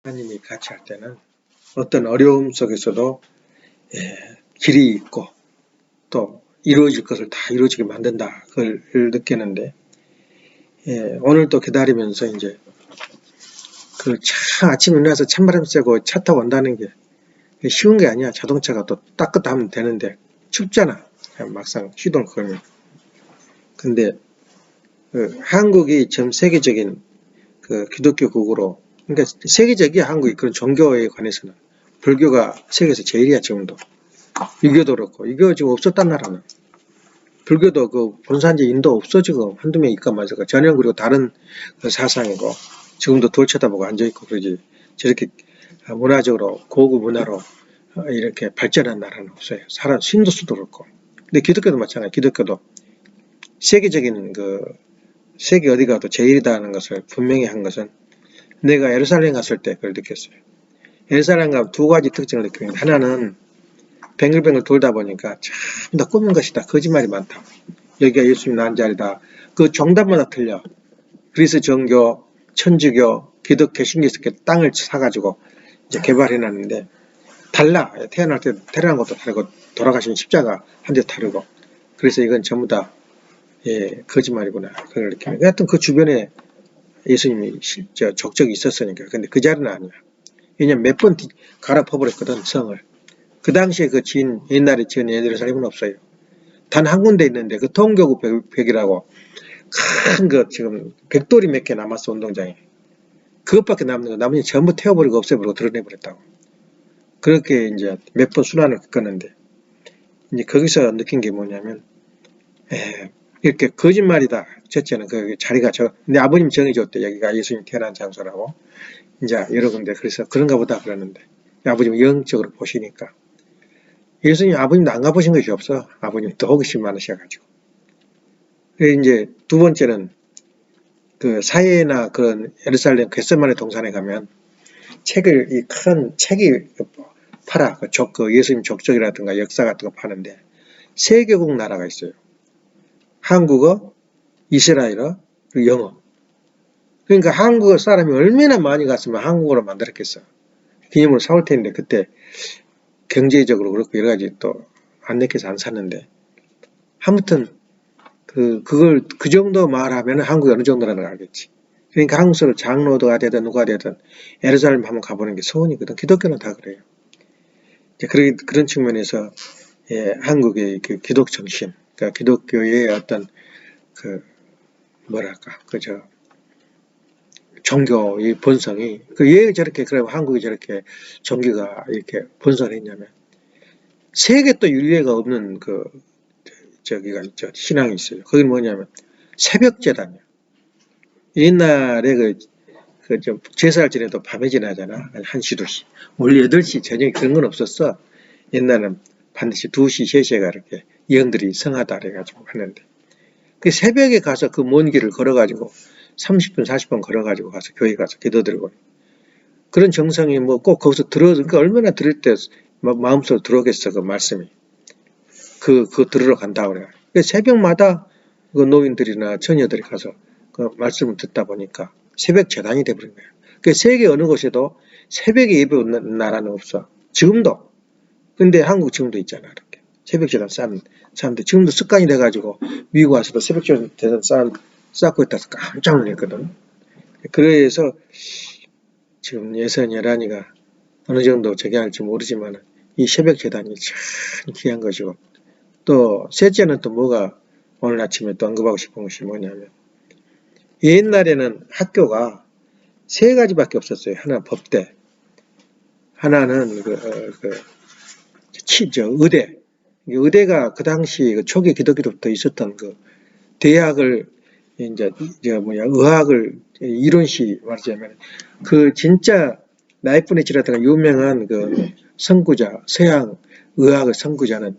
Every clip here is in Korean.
하나님이 같이 할 때는 어떤 어려움 속에서도 길이 있고 또 이루어질 것을 다 이루어지게 만든다. 그걸 느끼는데 오늘도 기다리면서 이제 그 차 아침에 일어나서 찬바람 쐬고 차 타고 온다는 게 쉬운 게 아니야. 자동차가 또 따끄다 하면 되는데 춥잖아. 막상 시동 걸면. 근데 한국이 전 세계적인 그 기독교 국으로, 그러니까 세계적이야. 한국이 그런 종교에 관해서는 불교가 세계에서 제일이야. 지금도 유교도 그렇고. 유교 지금 없었단 나라는. 불교도 그 본산지 인도 없어. 지금 한두 명 있까 마저가 전혀. 그리고 다른 그 사상이고 지금도 돌 쳐다보고 앉아있고 그러지. 저렇게 문화적으로 고급 문화로 이렇게 발전한 나라는 없어요. 신도수도 그렇고. 근데 기독교도 마찬가지. 기독교도 세계적인 세계 어디 가도 제일이다는 것을 분명히 한 것은 내가 예루살렘 갔을 때 그걸 느꼈어요. 예루살렘 가면 두 가지 특징을 느끼는 게, 하나는 뱅글뱅글 돌다 보니까 참 다 꾸민 것이다. 거짓말이 많다. 여기가 예수님 난 자리다. 그 정답마다 틀려. 그리스 정교, 천주교, 기독교, 개신교에서 이렇게 땅을 사가지고 이제 개발해놨는데 달라. 태어날 때 태어난 것도 다르고 돌아가신 십자가 한 대 다르고. 그래서 이건 전부 다 거짓말이구나. 그걸 느끼는. 하여튼 그 주변에 예수님이 적적이 있었으니까. 근데 그 자리는 아니야. 왜냐면 몇 번 갈아퍼버렸거든, 성을. 그 당시에 옛날에 지은 예루살렘은 없어요. 단 한 군데 있는데, 그 통교구 벽이라고 큰 거 지금 벽돌이 몇 개 남았어, 운동장에. 그것밖에 남는 거, 나머지 전부 태워버리고 없애버리고 드러내버렸다고. 그렇게 이제 몇 번 순환을 겪었는데, 이제 거기서 느낀 게 뭐냐면, 이렇게 거짓말이다. 첫째는 그 자리가 근데 아버님 정해줬대. 여기가 예수님 태어난 장소라고. 이제 여러 군데. 그래서 그런가 보다 그러는데. 아버님 영적으로 보시니까. 예수님 아버님도 안 가보신 것이 없어. 아버님 또 호기심 많으셔가지고. 이제 두 번째는 그 사해나 그런 예루살렘 겟세마네 동산에 가면 이 큰 책이 팔아. 그 예수님 족적이라든가 역사 같은 거 파는데 세 개국 나라가 있어요. 한국어, 이스라엘어, 그리고 영어. 그러니까 한국어 사람이 얼마나 많이 갔으면 한국어로 만들었겠어. 기념으로 사올 텐데 그때 경제적으로 그렇고 여러 가지 또 안 내켜서 안 샀는데 아무튼 그걸 그 정도 말하면 한국이 어느 정도라는 걸 알겠지. 그러니까 한국서로 장로도가 되든 누가 되든 예루살렘 한번 가보는 게 소원이거든. 기독교는 다 그래요. 이제 그런 측면에서 한국의 그 기독 정신, 그러니까 기독교의 어떤 종교의 본성이 왜 저렇게 한국이 저렇게 종교가 이렇게 본성했냐면 세계 또 윤례가 없는 저기가 있죠. 신앙이 있어요. 거기는 뭐냐면 새벽 제단이야. 옛날에 제사를 지내도 밤에 지나잖아. 1시, 2시. 원래 8시 저녁에 그런 건 없었어. 옛날에는 반드시 2시, 3시에가 이렇게 영들이 성하다 그래가지고 하는데. 그 새벽에 가서 그 먼 길을 걸어가지고 30분, 40분 걸어가지고 가서 교회 가서 기도드리고. 그런 정성이 뭐 꼭 거기서 그러니까 얼마나 들을 때 마음속으로 들어오겠어, 그 말씀이. 들으러 간다고 그래요. 새벽마다 그 노인들이나 처녀들이 가서 그 말씀을 듣다 보니까 새벽 재단이 돼버린 거예요. 세계 어느 곳에도 새벽에 예배 오는 나라는 없어. 지금도. 근데 한국 지금도 있잖아. 이렇게. 새벽 재단 쌓는 사람들. 지금도 습관이 돼가지고 미국 와서도 새벽 재단 쌓고 있다서 깜짝 놀랐거든. 그래서 지금 예선 열한이가 어느 정도 적용할지 모르지만 이 새벽 재단이 참 귀한 것이고 또 셋째는 또 뭐가 오늘 아침에 또 언급하고 싶은 것이 뭐냐면 옛날에는 학교가 세 가지밖에 없었어요. 하나는 법대, 하나는 의대. 의대가 그 당시 초기 기독교로부터 있었던 대학을 의학을 이론시 말하자면 진짜 나이프네치라든가 유명한 선구자, 서양 의학의 선구자는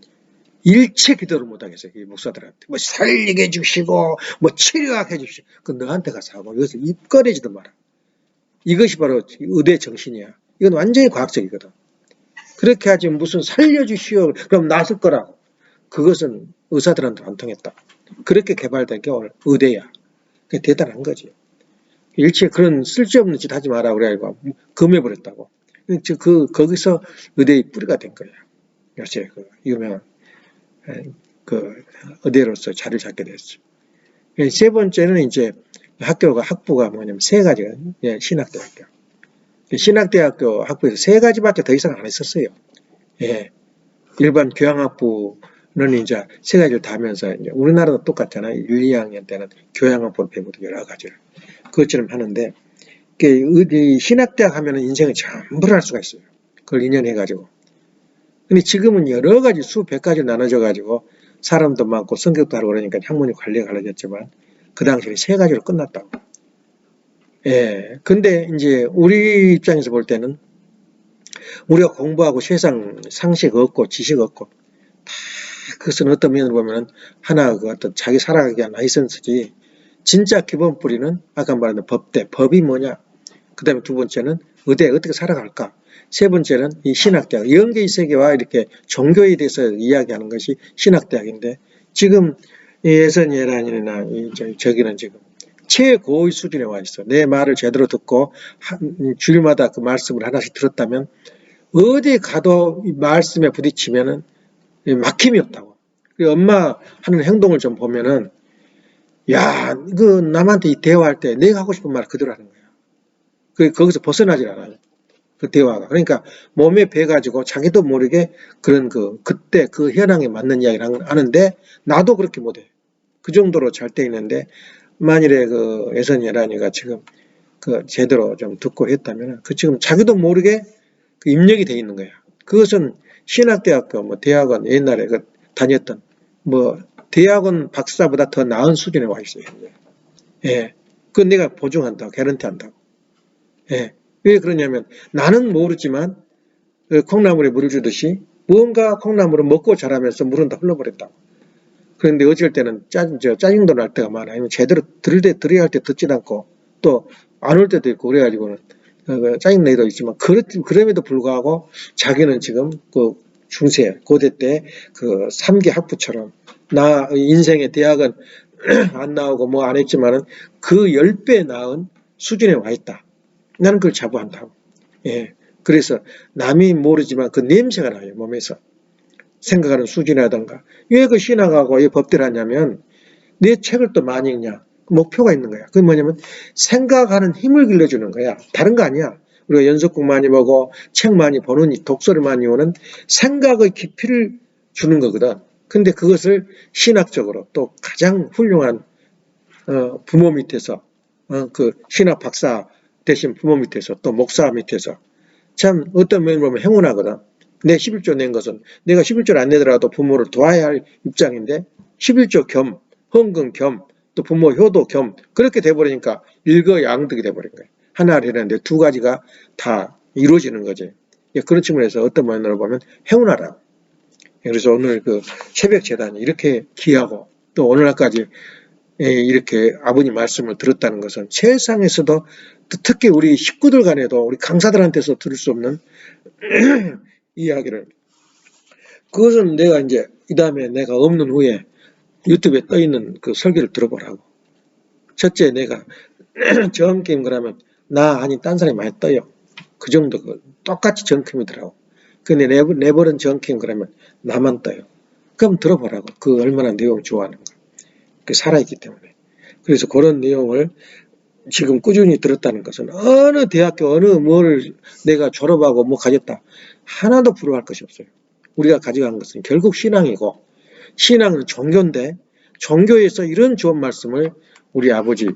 일체 기도를 못하겠어요. 목사들한테. 뭐 살리게 해주시고, 뭐 치료하게 해주시고. 너한테 가서 하고, 여기서 입 꺼내지도 마라. 이것이 바로 의대 정신이야. 이건 완전히 과학적이거든. 그렇게 하지 무슨 살려주시오. 그럼 나설 거라고. 그것은 의사들한테 안 통했다. 그렇게 개발된 게 오늘 의대야. 그게 대단한 거지. 일체 그런 쓸데없는 짓 하지 마라 그래가지고 금해버렸다고. 거기서 의대의 뿌리가 된 거예요. 요새 그 유명한 그 의대로서 자리를 잡게 됐어요. 세 번째는 이제 학부가 뭐냐면 세 가지가 신학대학교. 신학대학교 학부에서 세 가지밖에 더 이상 안 했었어요. 예. 일반 교양학부는 이제 세 가지를 다 하면서 이제 우리나라도 똑같잖아요. 1, 2학년 때는 교양학부를 배우도 여러 가지를 그것처럼 하는데 신학대학 하면은 인생을 전부를 할 수가 있어요. 그걸 인연해가지고. 근데 지금은 여러 가지 수백 가지로 나눠져가지고 사람도 많고 성격도 하고 그러니까 학문이 관리가 갈라졌지만 그 당시에 세 가지로 끝났다고. 예. 근데 이제 우리 입장에서 볼 때는 우리가 공부하고 세상 상식 없고 지식 없고 다 그것은 어떤 면으로 보면 하나 그 어떤 자기 살아가기 위한 라이선스지 진짜 기본 뿌리는 아까 말한 법대, 법이 뭐냐. 그 다음에 두 번째는 의대 어떻게 살아갈까. 세 번째는 이 신학대학, 영계의 세계와 이렇게 종교에 대해서 이야기하는 것이 신학대학인데 지금 예선예란이나 저기는 지금 최고의 수준에 와 있어. 내 말을 제대로 듣고 주일마다 그 말씀을 하나씩 들었다면 어디 가도 이 말씀에 부딪히면은 막힘이 없다고. 엄마 하는 행동을 좀 보면은 야, 그 남한테 이 대화할 때 내가 하고 싶은 말 그대로 하는 거야. 거기서 벗어나질 않아요. 그 대화가. 그러니까 몸에 배가지고 자기도 모르게 그런 그때 그 현황에 맞는 이야기를 하는데 나도 그렇게 못해. 그 정도로 잘 돼 있는데 만일에 그 예선예란이가 지금 그 제대로 좀 듣고 했다면 그 지금 자기도 모르게 그 입력이 돼 있는 거야. 그것은 신학대학교, 뭐 대학원 옛날에 그 다녔던 뭐 대학원 박사보다 더 나은 수준에 와 있어요. 예. 그건 내가 보증한다고, 개런티 한다고. 예. 왜 그러냐면 나는 모르지만 콩나물에 물을 주듯이 무언가 콩나물을 먹고 자라면서 물은 다 흘러버렸다고. 그런데 어쩔 때는 짜증도 날 때가 많아. 아니면 제대로 들어야 할 때 듣지도 않고 또 안 올 때도 있고 그래가지고는 짜증내도 있지만 그럼에도 불구하고 자기는 지금 그 중세 고대 때 그 3기 학부처럼 나 인생의 대학은 안 나오고 뭐 안 했지만은 그 10배 나은 수준에 와 있다. 나는 그걸 자부한다고. 예. 그래서 남이 모르지만 그 냄새가 나요, 몸에서. 생각하는 수준이라든가. 왜 그 신학하고 이 법대를 하냐면 내 책을 또 많이 읽냐. 목표가 있는 거야. 그게 뭐냐면 생각하는 힘을 길러주는 거야. 다른 거 아니야. 우리가 연속극 많이 보고 책 많이 보는 독서를 많이 오는 생각의 깊이를 주는 거거든. 근데 그것을 신학적으로 또 가장 훌륭한 부모 밑에서 그 신학 박사 대신 부모 밑에서 또 목사 밑에서 참 어떤 면을 보면 행운하거든. 내 11조 낸 것은 내가 11조를 안 내더라도 부모를 도와야 할 입장인데 11조 겸 헌금 겸 또 부모 효도 겸 그렇게 돼버리니까 일거양득이 돼버린 거예요. 하나를 했는데 두 가지가 다 이루어지는 거지. 그런 측면에서 어떤 면으로 보면 행운하라. 그래서 오늘 그 새벽 재단이 이렇게 귀하고 또 오늘날까지 이렇게 아버님 말씀을 들었다는 것은 세상에서도 특히 우리 식구들 간에도 우리 강사들한테서 들을 수 없는 이야기를 그것은 내가 이제 이 다음에 내가 없는 후에 유튜브에 떠 있는 그 설교를 들어보라고. 첫째 내가 저항게임 그러면 나 아닌 딴 사람이 많이 떠요. 그 정도 똑같이 정캠이더라고. 근데 내버린 정캠 그러면 나만 떠요. 그럼 들어보라고. 그 얼마나 내용 좋아하는가. 그 살아있기 때문에. 그래서 그런 내용을 지금 꾸준히 들었다는 것은 어느 대학교 어느 뭐를 내가 졸업하고 뭐 가졌다. 하나도 부러워할 것이 없어요. 우리가 가져간 것은 결국 신앙이고 신앙은 종교인데 종교에서 이런 좋은 말씀을 우리 아버지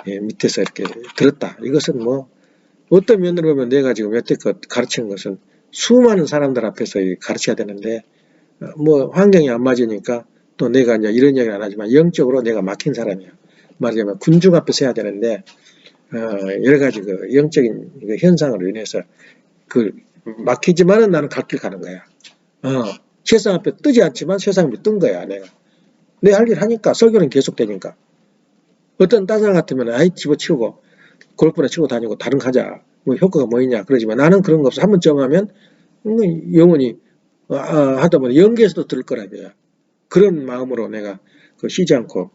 밑에서 이렇게 들었다. 이것은 뭐 어떤 면으로 보면 내가 지금 여태껏 가르치는 것은 수많은 사람들 앞에서 가르쳐야 되는데 뭐 환경이 안 맞으니까 또 내가 이제 이런 이야기를 안 하지만 영적으로 내가 막힌 사람이야. 말하자면 군중 앞에서 해야 되는데 여러 가지 그 영적인 그 현상으로 인해서 그 막히지만은 나는 갈 길 가는 거야. 세상 앞에 뜨지 않지만 세상 앞에 뜬 거야 내가. 내 할 일 하니까 설교는 계속되니까. 어떤 딴 사람 같으면 아이 집어치우고 골프나 치고 다니고 다른 거 하자. 뭐 효과가 뭐 있냐 그러지만 나는 그런 거 없어. 한번 정하면 영원히 하다 보면 연계에서도 들을 거라 이거야. 그런 마음으로 내가 쉬지 않고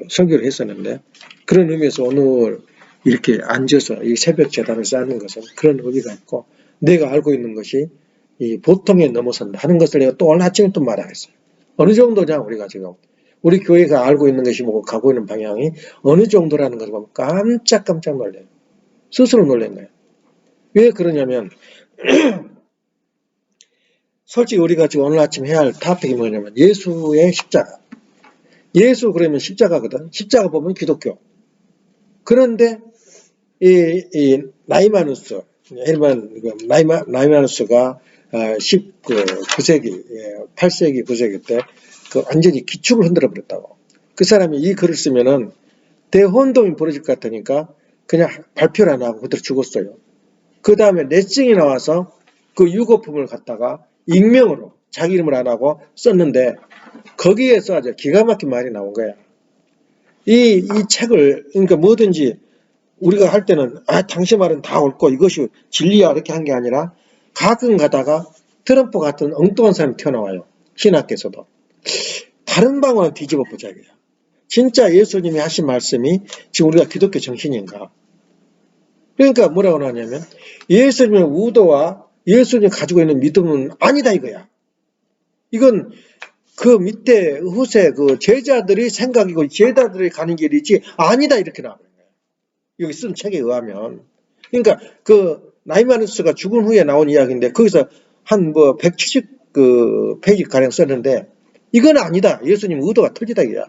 설교를 했었는데 그런 의미에서 오늘 이렇게 앉아서 이 새벽 제단을 쌓는 것은 그런 의미가 있고, 내가 알고 있는 것이 이 보통에 넘어선다 하는 것을 내가 또 오늘 아침에 또 말하겠어요. 어느 정도냐, 우리가 지금 우리 교회가 알고 있는 것이 뭐고 가고 있는 방향이 어느 정도라는 것을 보면 깜짝깜짝 놀래요. 스스로 놀란 거예요. 왜 그러냐면 솔직히 우리가 지금 오늘 아침 해야 할 토픽이 뭐냐면 예수의 십자가. 예수 그러면 십자가거든. 십자가 보면 기독교. 그런데 이 나이마누스, 헬만 나이마누스가 19세기, 8세기, 9세기 때 그 완전히 기축을 흔들어 버렸다고. 그 사람이 이 글을 쓰면은 대혼동이 벌어질 것 같으니까 그냥 발표를 안 하고 그대로 죽었어요. 그 다음에 레싱이 나와서 그 유고품을 갖다가 익명으로 자기 이름을 안 하고 썼는데 거기에서 아주 기가 막힌 말이 나온 거야. 이 책을, 그러니까 뭐든지 우리가 할 때는 당신 말은 다 옳고 이것이 진리야 이렇게 한 게 아니라 가끔 가다가 트럼프 같은 엉뚱한 사람이 튀어나와요. 신학계에서도. 다른 방언을 뒤집어 보자 이거야. 진짜 예수님이 하신 말씀이 지금 우리가 기독교 정신인가? 그러니까 뭐라고 하냐면 예수님의 의도와 예수님이 가지고 있는 믿음은 아니다 이거야. 이건 그 밑에 후세 그 제자들이 생각이고 제자들이 가는 길이지 아니다 이렇게 나와요. 여기 쓴 책에 의하면. 그러니까 그 나이마누스가 죽은 후에 나온 이야기인데 거기서 한 뭐 170 그 페이지 가량 썼는데 이건 아니다. 예수님 의도가 틀리다 이거야.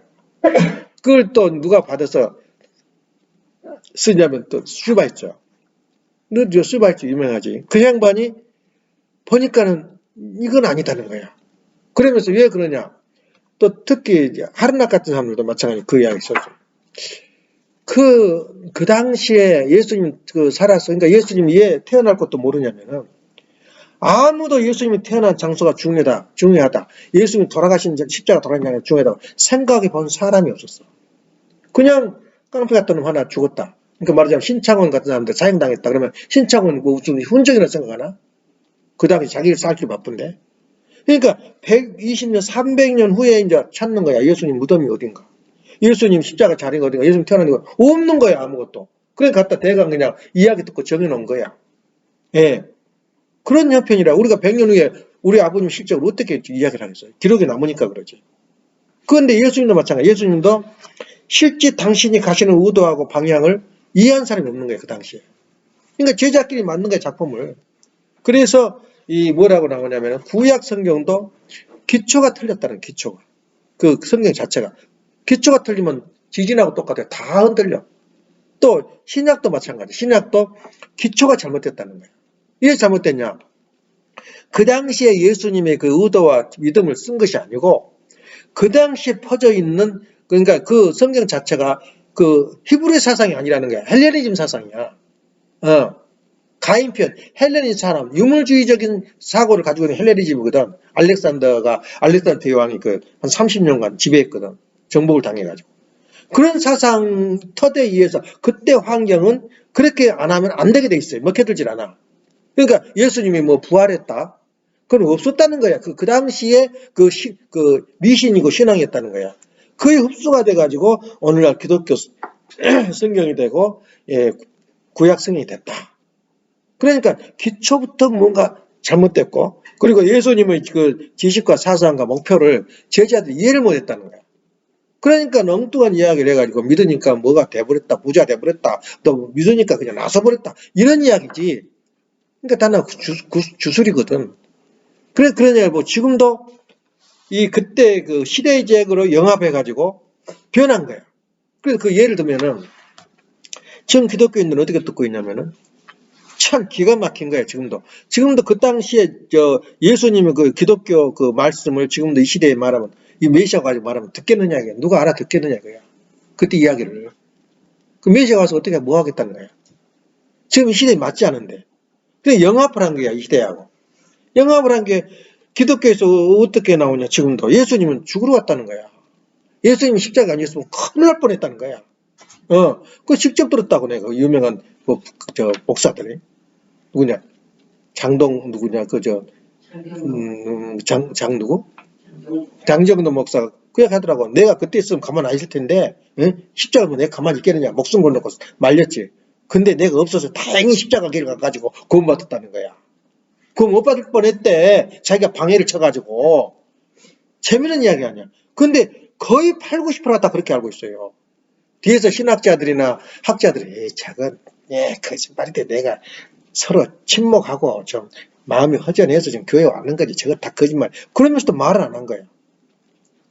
그걸 또 누가 받아서 쓰냐면 또 슈바이처. 너 슈바이처 유명하지. 그 양반이 보니까는 이건 아니다는 거야. 그러면서 왜 그러냐. 또 특히 이제 하르낙 같은 사람들도 마찬가지 그 이야기 썼죠. 그 당시에 예수님 살아서, 그러니까 예수님이 왜 태어날 것도 모르냐면은 아무도 예수님이 태어난 장소가 중요하다. 예수님이 돌아가신 십자가 돌아가신 게 중요하다고 생각해 본 사람이 없었어. 그냥 깡패 같은 놈 하나 죽었다. 그러니까 말하자면 신창원 같은 사람들 사형당했다. 그러면 신창원 뭐 무슨 훈적이라 생각하나? 그 다음에 자기를 살기 바쁜데. 그러니까 120년, 300년 후에 이제 찾는 거야. 예수님 무덤이 어딘가. 예수님 십자가 자리가 어딘가. 예수님 태어난 데가 없는 거야. 아무것도. 그래 갖다 대강 그냥 이야기 듣고 정해놓은 거야. 예. 그런 형편이라 우리가 100년 후에 우리 아버님 실적을 어떻게 이야기를 하겠어요. 기록에 남으니까 그러지. 그런데 예수님도 마찬가지. 예수님도 실제 당신이 가시는 의도하고 방향을 이해한 사람이 없는 거예요. 그 당시에. 그러니까 제자끼리 만든 거예요. 작품을. 그래서 이 뭐라고 나오냐면 구약 성경도 기초가 틀렸다는 기초가. 그 성경 자체가. 기초가 틀리면 지진하고 똑같아요. 다 흔들려. 또 신약도 마찬가지. 신약도 기초가 잘못됐다는 거예요. 왜 잘못됐냐? 그 당시에 예수님의 그 의도와 믿음을 쓴 것이 아니고 그 당시에 퍼져 있는 그러니까 그 성경 자체가 그 히브리 사상이 아니라는 거야. 헬레니즘 사상이야. 가인편, 헬레니즘 사람, 유물주의적인 사고를 가지고 있는 헬레니즘이거든. 알렉산더 대왕이 그 한 30년간 지배했거든. 정복을 당해가지고. 그런 사상 터대에 의해서 그때 환경은 그렇게 안 하면 안 되게 돼 있어요. 먹혀들질 않아. 그러니까 예수님이 뭐 부활했다? 그건 없었다는 거야. 그 당시에 그 미신이고 신앙이었다는 거야. 그게 흡수가 돼가지고 오늘날 기독교 성경이 되고, 구약 성경이 됐다. 그러니까 기초부터 뭔가 잘못됐고, 그리고 예수님의 그 지식과 사상과 목표를 제자들이 이해를 못했다는 거야. 그러니까 엉뚱한 이야기를 해가지고 믿으니까 뭐가 돼버렸다, 부자 돼버렸다, 또 믿으니까 그냥 나서버렸다. 이런 이야기지. 그러니까 단나 주술이거든. 그러냐, 뭐 지금도 그때 그 시대적으로 영합해가지고 변한 거야. 그래서 그 예를 들면은 지금 기독교인들은 어떻게 듣고 있냐면은 참 기가 막힌 거야, 지금도. 지금도 그 당시에 예수님의 그 기독교 그 말씀을 지금도 이 시대에 말하면 이 메시아 가지고 말하면 듣겠느냐 이게. 누가 알아듣겠느냐 이거야. 그때 이야기를. 그 메시아 가서 어떻게 뭐 하겠다는 거야. 지금 이 시대에 맞지 않은데. 그래 영합을 한 거야, 이 시대하고. 영합을 한 게 기독교에서 어떻게 나오냐, 지금도. 예수님은 죽으러 왔다는 거야. 예수님 십자가 아니었으면 큰일 날 뻔했다는 거야. 그거 직접 들었다고 내가 유명한 목사들이. 누구냐? 장동 누구냐? 누구? 장정도 목사가 그 얘기 하더라고. 내가 그때 있으면 가만히 안 있을 텐데, 십자가면 내가 가만히 있겠느냐? 목숨 걸놓고 말렸지. 근데 내가 없어서 다행히 십자가 길을 가가지고 구원받았다는 거야. 구원 못 받을 뻔했대. 자기가 방해를 쳐가지고. 재미있는 이야기 아니야. 근데 거의 8, 90%가 다 그렇게 알고 있어요. 뒤에서 신학자들이나 학자들이 저건 거짓말인데 내가 서로 침묵하고 좀 마음이 허전해서 지금 교회 왔는 거지. 저거 다 거짓말. 그러면서도 말을 안 한 거예요.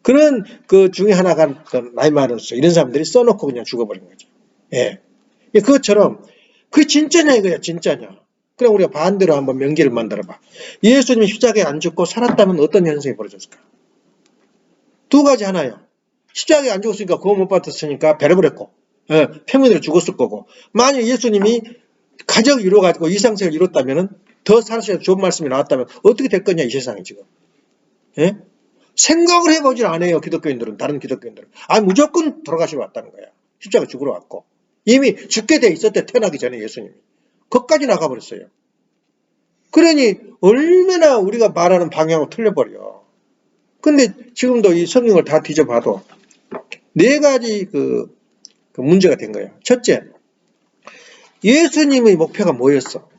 그런 그 중에 하나가 그 나이 많아서 이런 사람들이 써놓고 그냥 죽어버린 거죠. 예. 그것처럼 그게 진짜냐 이거야 진짜냐. 그럼 우리가 반대로 한번 명기를 만들어봐. 예수님이 십자가에 안 죽고 살았다면 어떤 현상이 벌어졌을까? 두 가지 하나요. 십자가에 안 죽었으니까 구원 못 받았으니까 배려버렸고 평민으로 죽었을 거고 만약 예수님이 가정을 이루어가지고 이상생을 이뤘다면 더 살아서 좋은 말씀이 나왔다면 어떻게 될 거냐 이 세상에 지금. 예? 생각을 해보질 않아요 기독교인들은. 다른 기독교인들은 무조건 돌아가시러 왔다는 거야. 십자가 죽으러 왔고 이미 죽게 돼 있었대. 태어나기 전에 예수님이 거기까지 나가버렸어요. 그러니 얼마나 우리가 말하는 방향을 틀려버려. 근데 지금도 이 성경을 다 뒤져봐도 네 가지 그 문제가 된 거예요. 첫째, 예수님의 목표가 뭐였어?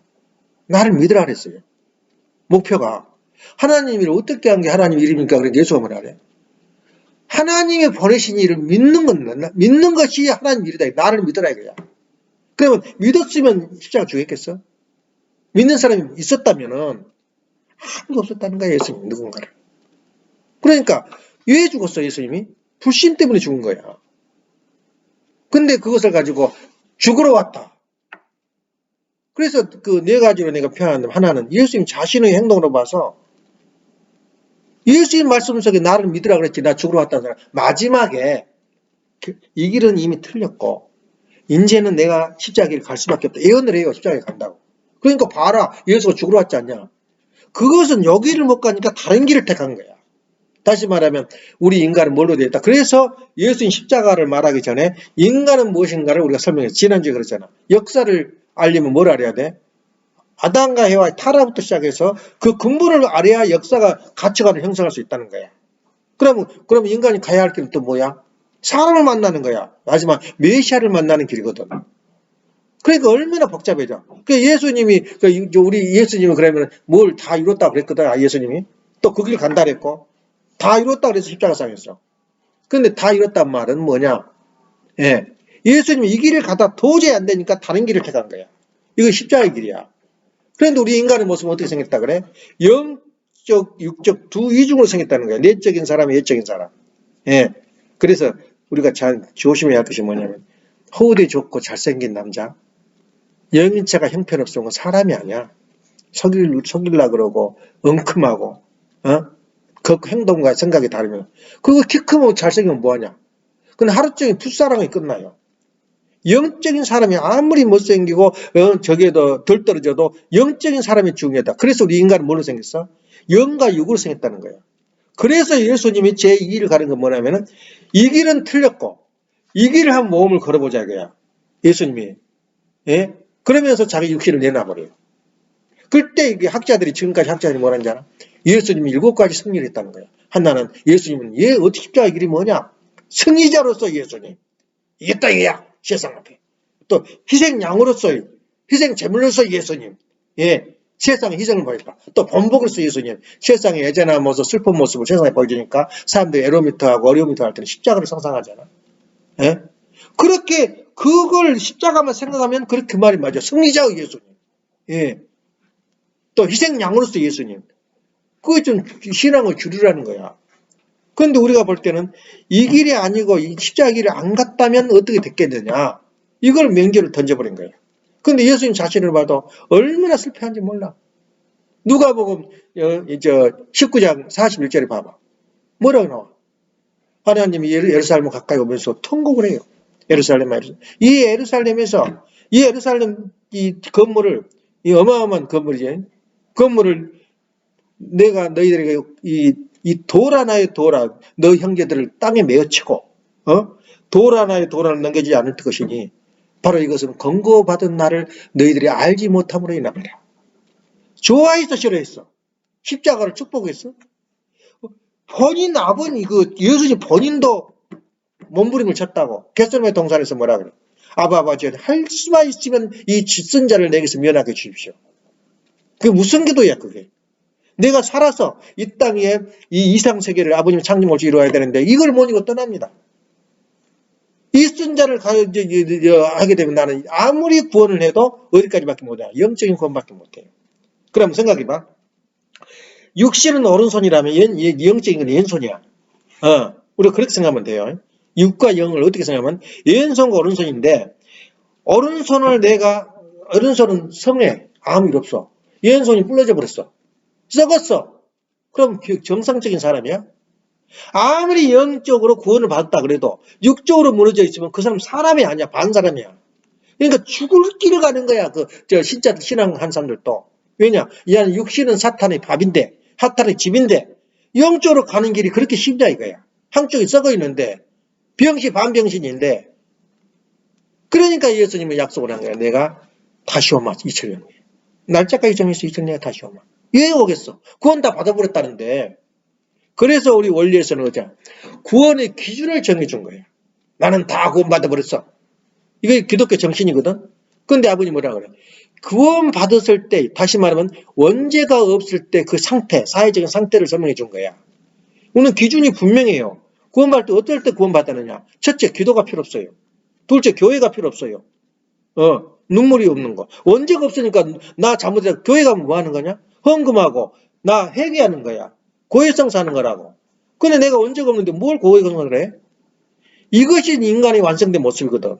나를 믿으라 그랬어요. 목표가 하나님 일을 어떻게 한 게 하나님 일입니까? 그래서 예수가 뭐라 그래? 하나님이 보내신 일을 믿는 것이 하나님 일이다. 나를 믿으라 이거야. 그러면 믿었으면 십자가 죽였겠어? 믿는 사람이 있었다면은 아무도 없었다는 거야. 예수님 누군가를. 그러니까 왜 죽었어 예수님이? 불신 때문에 죽은 거야. 근데 그것을 가지고 죽으러 왔다. 그래서 그 네 가지로 내가 표현하는데 하나는 예수님 자신의 행동으로 봐서 예수님 말씀 속에 나를 믿으라 그랬지 나 죽으러 왔다는 사람 마지막에 이 길은 이미 틀렸고 이제는 내가 십자가를 갈 수밖에 없다. 예언을 해요. 십자가에 간다고. 그러니까 봐라. 예수가 죽으러 왔지 않냐. 그것은 여기를 못 가니까 다른 길을 택한 거야. 다시 말하면 우리 인간은 뭘로 되어 있다. 그래서 예수님 십자가를 말하기 전에 인간은 무엇인가를 우리가 설명했어. 지난주에 그랬잖아. 역사를 알려면 뭘 알아야 돼? 아담과 해와의 타락부터 시작해서 그 근본을 알아야 역사가 가치관을 형성할 수 있다는 거야. 그럼 인간이 가야 할 길은 또 뭐야? 사람을 만나는 거야. 마지막 메시아를 만나는 길이거든. 그러니까 얼마나 복잡해져. 예수님이 우리 예수님은 그러면 뭘 다 이뤘다고 그랬거든. 예수님이 또 그 길 간다 그랬고 다 이뤘다 그래서 십자가상했어. 근데 다 이뤘단 말은 뭐냐? 예. 예수님이 이 길을 가다 도저히 안 되니까 다른 길을 택한 거야. 이거 십자가의 길이야. 그런데 우리 인간의 모습은 어떻게 생겼다 그래? 영적, 육적 두 이중으로 생겼다는 거야. 내적인 사람, 외적인 사람. 예. 그래서 우리가 잘 조심해야 할 것이 뭐냐면 호흡이 좋고 잘생긴 남자, 영인체가 형편없으면 사람이 아니야. 속일라 그러고 엉큼하고 그 행동과 생각이 다르면 그거 키 크면 잘생기면 뭐하냐. 근데 하루 종일 풋사랑이 끝나요. 영적인 사람이 아무리 못생기고 저게도 덜 떨어져도 영적인 사람이 중요하다. 그래서 우리 인간은 뭘로 생겼어? 영과 육으로 생겼다는 거예요. 그래서 예수님이 제2길을 가는 건 뭐냐면은 이 길은 틀렸고 이 길을 한 모험을 걸어보자 이거야. 예수님이. 예? 그러면서 자기 육신을 내놔버려요. 그때 이게 지금까지 학자들이 뭐라는지 알아? 예수님이 7가지 승리를 했다는 거야. 하나는 예수님은 어떻게 십자가의 길이 뭐냐? 승리자로서 예수님. 이겼다 이거야. 세상 앞에. 또 희생양으로서 희생 제물로서 예수님. 예. 세상에 희생을 보였다. 또 본복으로서 예수님. 세상에 예전에 모습 슬픈 모습을 세상에 보여주니까 사람들이 에로미터하고 어려미터 할 때는 십자가를 상상하잖아. 예? 그렇게 그걸 십자가만 생각하면 그 말이 맞아. 승리자의 예수님. 예. 또 희생양으로서 예수님. 그게 좀 신앙을 줄이라는 거야. 그런데 우리가 볼 때는 이 길이 아니고 이 십자가 길을 안 갔다면 어떻게 됐겠느냐. 이걸 명제를 던져버린 거예요. 그런데 예수님 자신을 봐도 얼마나 슬퍼한지 몰라. 누가복음 19장 41절에 봐봐. 뭐라고 나와? 하나님이 예루살렘 가까이 오면서 통곡을 해요. 이 예루살렘에서 이 예루살렘 이 건물을 이 어마어마한 건물이지. 건물을 내가 너희들에게 이 돌 하나의 돌아 너 형제들을 땅에 메어치고 돌 하나의 돌을 넘겨지지 않을 것이니 바로 이것은 권고받은 나를 너희들이 알지 못함으로 인함이라. 좋아했어 싫어했어? 십자가를 축복했어? 본인 아버님 예수님 본인도 몸부림을 쳤다고 겟세마네 동산에서 뭐라 그래? 아버지 할 수만 있으면 이 쓴 자를 내게서 면하게 주십시오. 그게 무슨 기도야 그게. 내가 살아서 이 땅에 이 이상세계를 아버님 창조물로 이루어야 되는데 이걸 못 이루고 떠납니다. 이 쓴 자를 하게 되면 나는 아무리 구원을 해도 어디까지밖에 못해. 영적인 구원밖에 못해요. 그럼 생각해봐. 육신은 오른손이라면 영적인 건 왼손이야. 우리가 그렇게 생각하면 돼요. 육과 영을 어떻게 생각하면 왼손과 오른손인데 오른손은 성해. 아무 일 없어. 왼손이 불러져 버렸어. 썩었어. 그럼 정상적인 사람이야? 아무리 영적으로 구원을 받았다 그래도 육적으로 무너져 있으면 그 사람 사람이 아니야. 반사람이야. 그러니까 죽을 길을 가는 거야. 진짜 신앙한 사람들도. 왜냐? 이 안에 육신은 사탄의 밥인데, 사탄의 집인데, 영적으로 가는 길이 그렇게 쉽냐 이거야. 한쪽이 썩어 있는데, 병신 반병신인데, 그러니까 예수님은 약속을 한 거야. 내가 다시 오마 2000년 후에. 날짜까지 정해서 2000년 후에 다시 오마. 왜 오겠어? 구원 다 받아버렸다는데. 그래서 우리 원리에서는 구원의 기준을 정해준 거예요. 나는 다 구원 받아버렸어. 이게 기독교 정신이거든. 근데 아버님 뭐라 그래? 구원 받았을 때, 다시 말하면 원죄가 없을 때 그 상태, 사회적인 상태를 설명해 준 거야. 우리는 기준이 분명해요. 구원 받을 때 어떨 때 구원 받았느냐? 첫째, 기도가 필요 없어요. 둘째, 교회가 필요 없어요. 눈물이 없는 거. 원죄가 없으니까 나 잘못했다. 교회 가면 뭐 하는 거냐? 헌금하고 나 회개하는 거야. 고해성사 하는 거라고. 근데 내가 원죄가 없는데 뭘 고해성사를 해? 이것이 인간의 완성된 모습이거든.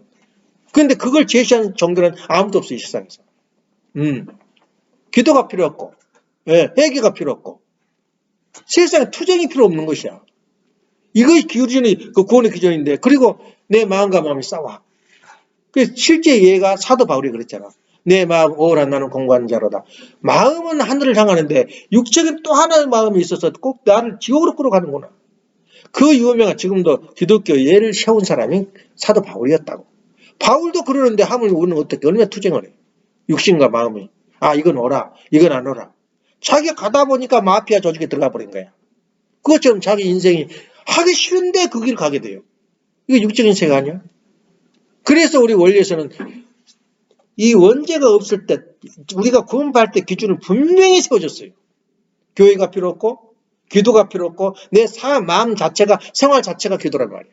근데 그걸 제시하는 정도는 아무도 없어 이 세상에서. 기도가 필요 없고, 회개가 필요 없고, 세상에 투쟁이 필요 없는 것이야. 이것이 기준이 그 구원의 기준인데, 그리고 내 마음과 마음이 싸워. 그래서 실제 얘가 사도 바울이 그랬잖아. 내 마음 오라 나는 공고하는 자로다. 마음은 하늘을 향하는데 육적인 또 하나의 마음이 있어서 꼭 나를 지옥으로 끌어가는구나. 그 유명한 지금도 기독교 예를 세운 사람이 사도 바울이었다고. 바울도 그러는데 하물 우리는 어떻게 얼마나 투쟁을 해. 육신과 마음이. 이건 오라. 이건 안 오라. 자기가 가다 보니까 마피아 조직에 들어가 버린 거야. 그것처럼 자기 인생이 하기 싫은데 그 길을 가게 돼요. 이게 육적인 세계 아니야? 그래서 우리 원리에서는 이 원죄가 없을 때 우리가 구원받을 때 기준을 분명히 세워줬어요. 교회가 필요 없고 기도가 필요 없고 내 마음 자체가 생활 자체가 기도란 말이야.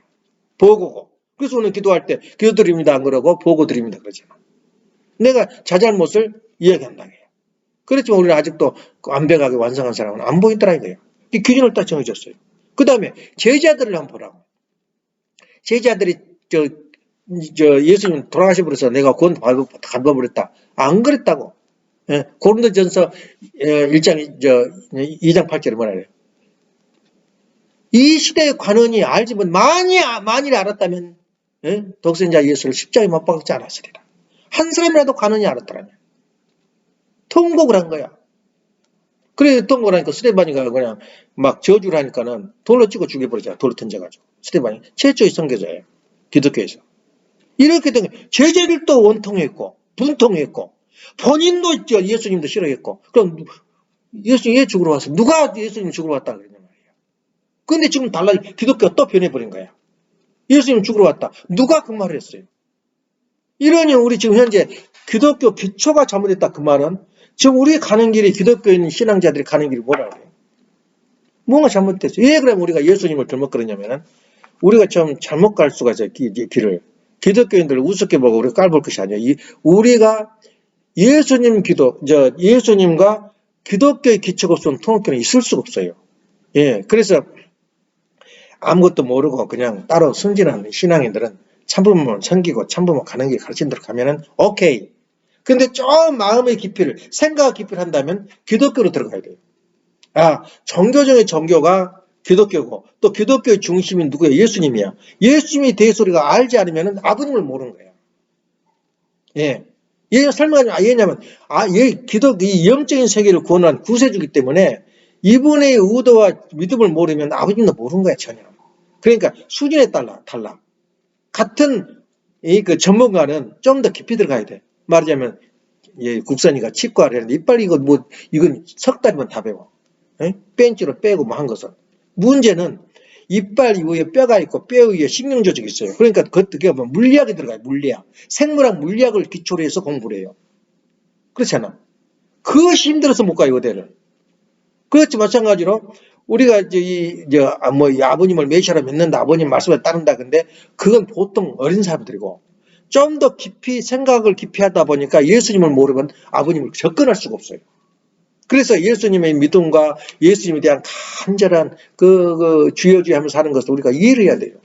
보고고. 그래서 오늘 기도할 때 기도드립니다 안 그러고 보고드립니다 그러잖아. 내가 자잘못을 이야기한다. 그렇지만 우리는 아직도 완벽하게 완성한 사람은 안 보이더라 이거예요. 이 기준을 딱 정해줬어요. 그 다음에 제자들을 한번 보라고. 제자들이 예수님 돌아가셔버려서 내가 구원 받아버렸다. 안 그랬다고. 고린도전서 1장 2장 8절에 뭐라 그래요? 이 시대의 관원이 알지만 만일 알았다면 독생자 예수를 십자가에 못 박지 않았으리라. 한 사람이라도 관원이 알았더라면 통곡을 한 거야. 그래 통곡을 하니까 스데반이가 그냥 막 저주를 하니까는 돌로 찍어 죽여버리잖아. 돌로 던져가지고. 스데반이 최초의 선교자예요. 기독교에서. 이렇게 된 제자들도 원통했고 분통했고 본인도 예수님도 싫어했고 그럼 예수님 왜 죽으러 왔어? 누가 예수님 죽으러 왔다 그랬냐 말이야. 그런데 지금 기독교가 또 변해버린 거야. 예수님 죽으러 왔다. 누가 그 말을 했어요? 이러니 우리 지금 현재 기독교 기초가 잘못됐다 그 말은 지금 우리 가는 길이 기독교인 신앙자들이 가는 길이 뭐라 그래요? 뭔가 잘못됐어요. 왜 그러면 우리가 예수님을 잘못 그러냐면은 우리가 좀 잘못 갈 수가 있어요. 길을. 기독교인들을 우습게 보고 우리가 깔볼 것이 아니에요. 우리가 예수님과 기독교의 기초가 없으면 통합교는 있을 수가 없어요. 그래서 아무것도 모르고 그냥 따로 승진하는 신앙인들은 참부모만 섬기고 참부모 가는 길 가르친 대로 가면은 오케이. 근데 좀 마음의 깊이를, 생각 깊이를 한다면 기독교로 들어가야 돼요. 종교 중에 종교가 기독교고 또 기독교의 중심인 누구야? 예수님이야. 예수님에 대해서 우리가 알지 않으면 아버님을 모르는 거야. 설명하자면 왜냐면 이 영적인 세계를 구원한 구세주기 때문에 이분의 의도와 믿음을 모르면 아버님도 모르는 거야 전혀. 그러니까 수준에 달라. 같은 그 전문가는 좀 더 깊이 들어가야 돼. 말하자면 국산이가 치과를 했는데 이빨 이건 석 달이면 다 배워. 벤치로 빼고 뭐 한 것은 문제는 이빨 이후에 뼈가 있고 뼈 위에 신경 조직이 있어요. 그러니까 그게 뭐 물리학이 들어가요. 물리학. 생물학 물리학을 기초로 해서 공부를 해요. 그렇잖아. 그것이 힘들어서 못 가요, 의대를. 그렇지, 마찬가지로 우리가 이제 이 아버님을 메시아로 믿는다, 아버님 말씀을 따른다. 근데 그건 보통 어린 사람들이고 좀 더 깊이 생각을 깊이 하다 보니까 예수님을 모르면 아버님을 접근할 수가 없어요. 그래서 예수님의 믿음과 예수님에 대한 간절한 주여주여 하면서 사는 것을 우리가 이해를 해야 돼요.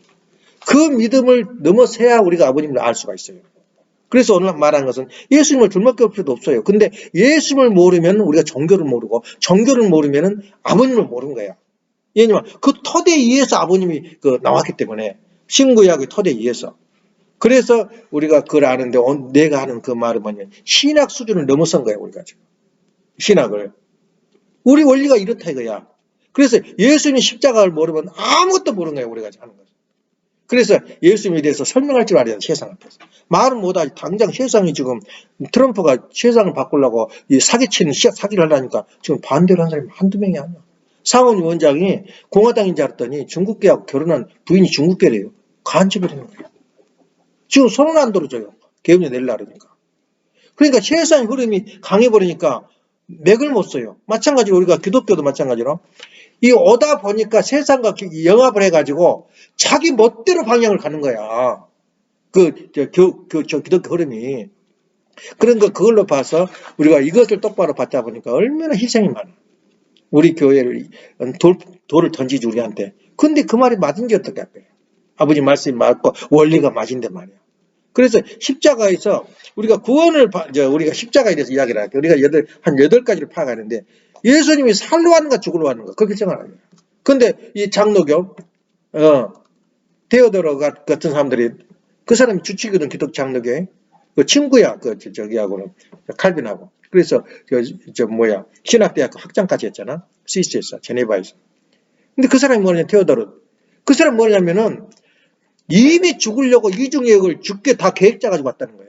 그 믿음을 넘어서야 우리가 아버님을 알 수가 있어요. 그래서 오늘 말한 것은 예수님을 둘밖에 필요도 없어요. 근데 예수님을 모르면 우리가 종교를 모르고 종교를 모르면 아버님을 모르는 거야. 왜냐면 그 토대에 의해서 아버님이 나왔기 때문에 신구약의 토대에 의해서. 그래서 우리가 그걸 아는데 내가 하는 그 말은 뭐냐면 신학 수준을 넘어선 거야, 우리가 지금. 신학을. 우리 원리가 이렇다 이거야. 그래서 예수님 십자가를 모르면 아무것도 모르는 거야, 우리가 하는 거. 그래서 예수님에 대해서 설명할 줄 알아야 돼, 세상 앞에서. 말은 못하지. 당장 세상이 지금 트럼프가 세상을 바꾸려고 사기치는 사기를 하려니까 지금 반대를 하는 사람이 한두 명이 아니야. 상원 위원장이 공화당인 줄 알았더니 중국계하고 결혼한 부인이 중국계래요. 간첩이 되는 거예요. 지금 손은 안 들어줘요. 계엄령 내려고 그러니까. 그러니까 세상의 흐름이 강해버리니까 맥을 못 써요. 마찬가지로 우리가 기독교도 마찬가지로 이 오다 보니까 세상과 영합을 해가지고 자기 멋대로 방향을 가는 거야. 기독교 흐름이. 그런 그걸로 봐서 우리가 이것을 똑바로 받다 보니까 얼마나 희생이 많아. 우리 교회를 돌을 던지지 우리한테. 근데 그 말이 맞은지 어떻게 할까요? 아버지 말씀이 맞고 원리가 맞은데 말이야. 그래서 십자가에서 우리가 우리가 십자가에 대해서 이야기를 할게요. 우리가 한 8가지를 파악하는데 예수님이 살로 하는가 죽으러 하는가 그걸 결정을 하는 거예요. 근데 이 장로교 데오도로 같은 사람들이 그 사람이 주치거든 기독 장로교에 그 친구야 저기하고는 칼빈하고 그래서 신학대학교 학장까지 했잖아 스위스에서 제네바에서. 근데 그 사람이 뭐냐면 데오도로 그 사람 뭐냐면은 이미 죽으려고 이중역을 죽게 다 계획 짜가지고 왔다는 거야.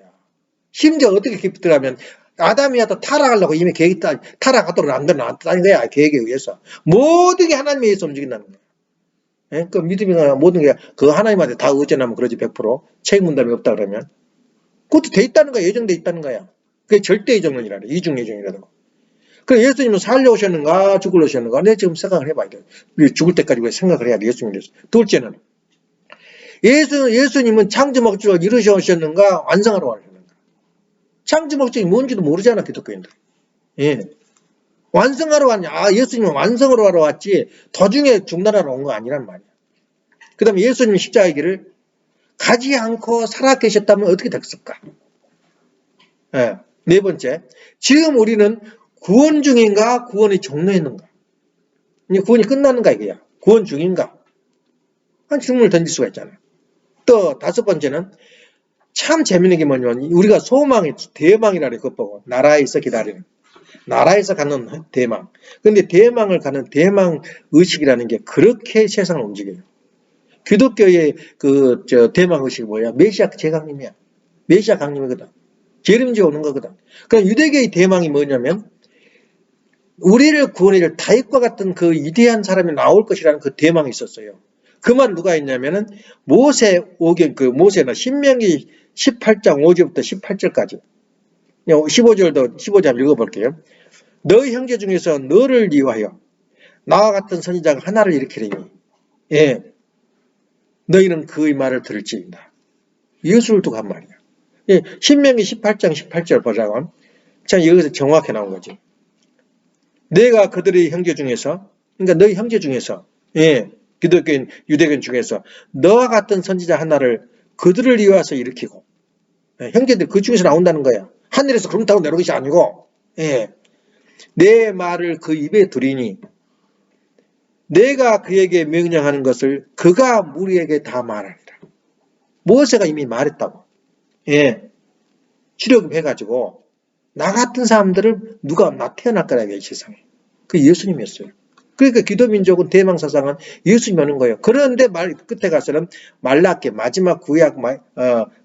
심지어 어떻게 깊더라면 아담이야도 타락하려고 이미 계획이 타락하도록 안다는 거야. 계획에 의해서. 모든 게 하나님에 의해서 움직인다는 거야. 예? 그 믿음이나 모든 게 그 하나님한테 다 의존하면 그러지 100% 책임 분담이 없다 그러면 그것도 돼 있다는 거야. 예정돼 있다는 거야. 그게 절대 예정론이라 그래. 이중 예정이라고. 그래 예수님은 살려 오셨는가 죽으러 오셨는가 내가 지금 생각을 해봐야 돼. 죽을 때까지 왜 생각을 해야 돼. 예수님에 대해서. 둘째는 예수님은 창조 목적을 이루셔 오셨는가 완성하러 오셨는가. 창조 목적이 뭔지도 모르잖아 기독교인들. 예. 완성하러 왔냐. 예수님은 완성하러 하러 왔지 도중에 중단하러 온 거 아니란 말이야. 그 다음에 예수님이 십자가의 길을 가지 않고 살아 계셨다면 어떻게 됐을까. 예. 네 번째, 지금 우리는 구원 중인가 구원이 종료했는가. 구원이 끝났는가 이거야. 구원 중인가. 한 질문을 던질 수가 있잖아. 또 다섯 번째는 참 재밌는 게 뭐냐면 우리가 소망이 대망이라 그래. 그것 보고 나라에서 기다리는 나라에서 가는 대망. 근데 대망을 가는 대망 의식이라는 게 그렇게 세상을 움직여요. 기독교의 대망 의식이 뭐야? 메시아 제강림이야. 메시아 강림이거든. 재림지 오는 거거든. 그럼 유대교의 대망이 뭐냐면 우리를 구원해줄 다윗과 같은 그 위대한 사람이 나올 것이라는 그 대망이 있었어요. 그 말 누가 했냐면은 모세는 신명기 18장 5절부터 18절까지 15절 한번 읽어볼게요. 너희 형제 중에서 너를 위하여 나와 같은 선지자가 하나를 일으키리니 예, 너희는 그의 말을 들을지이다. 예수를 두고 한 말이야. 예, 신명기 18장 18절 보자고. 참 여기서 정확히 나온 거지. 내가 그들의 형제 중에서 그러니까 너희 형제 중에서 예, 기독교인 유대교인 중에서 너와 같은 선지자 하나를 그들을 위해서 일으키고 예, 형제들 그 중에서 나온다는 거야. 하늘에서 구름 타고 내려오는 것이 아니고 예, 내 말을 그 입에 두리니 내가 그에게 명령하는 것을 그가 우리에게 다 말하리라. 모세가 이미 말했다고. 예, 출애굽해가지고 나 같은 사람들을 누가 태어날 거라 이 세상에. 그 예수님이었어요. 그러니까 기도민족은 대망사상은 예수님이 오는 거예요. 그런데 끝에 가서는 말라기 마지막 구약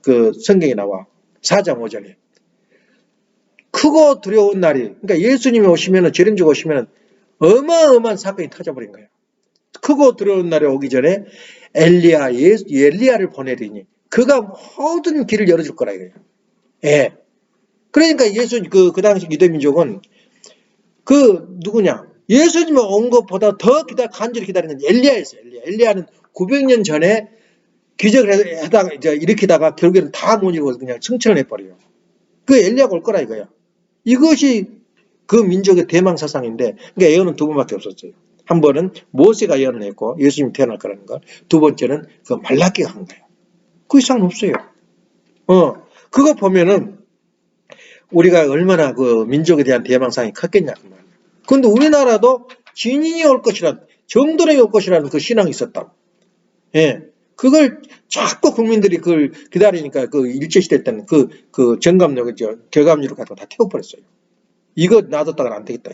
그 성경에 나와 4장 5절에 크고 두려운 날이 그러니까 예수님이 오시면은 재림주가 오시면은 어마어마한 사건이 터져버린 거예요. 크고 들어온 날에 오기 전에 엘리야를 보내리니 그가 모든 길을 열어줄 거라 이거예요. 예. 그러니까 그 당시 유대민족은 누구냐? 예수님이 온 것보다 더 간절히 기다리는 엘리야였어요. 엘리야는 900년 전에 기적을 하다가 이제 일으키다가 결국에는 다 못 이루고 그냥 승천을 해버려요. 그 엘리야가 올 거라 이거야. 이것이 그 민족의 대망 사상인데, 그러니까 예언은 두 번밖에 없었어요. 한 번은 모세가 예언을 했고 예수님이 태어날 거라는 것. 두 번째는 그 말라기가 한 거예요. 그 이상은 없어요. 그거 보면은 우리가 얼마나 그 민족에 대한 대망상이 컸겠냐 그 말이에요. 그런데 우리나라도 진인이 올 것이라, 정도령이 올 것이라는 그 신앙이 있었다고. 예. 그걸 자꾸 국민들이 그걸 기다리니까 그 일제시대 때는 그 정감력, 결감률을 갖고 다 태워버렸어요. 이거 놔뒀다가는 안 되겠다.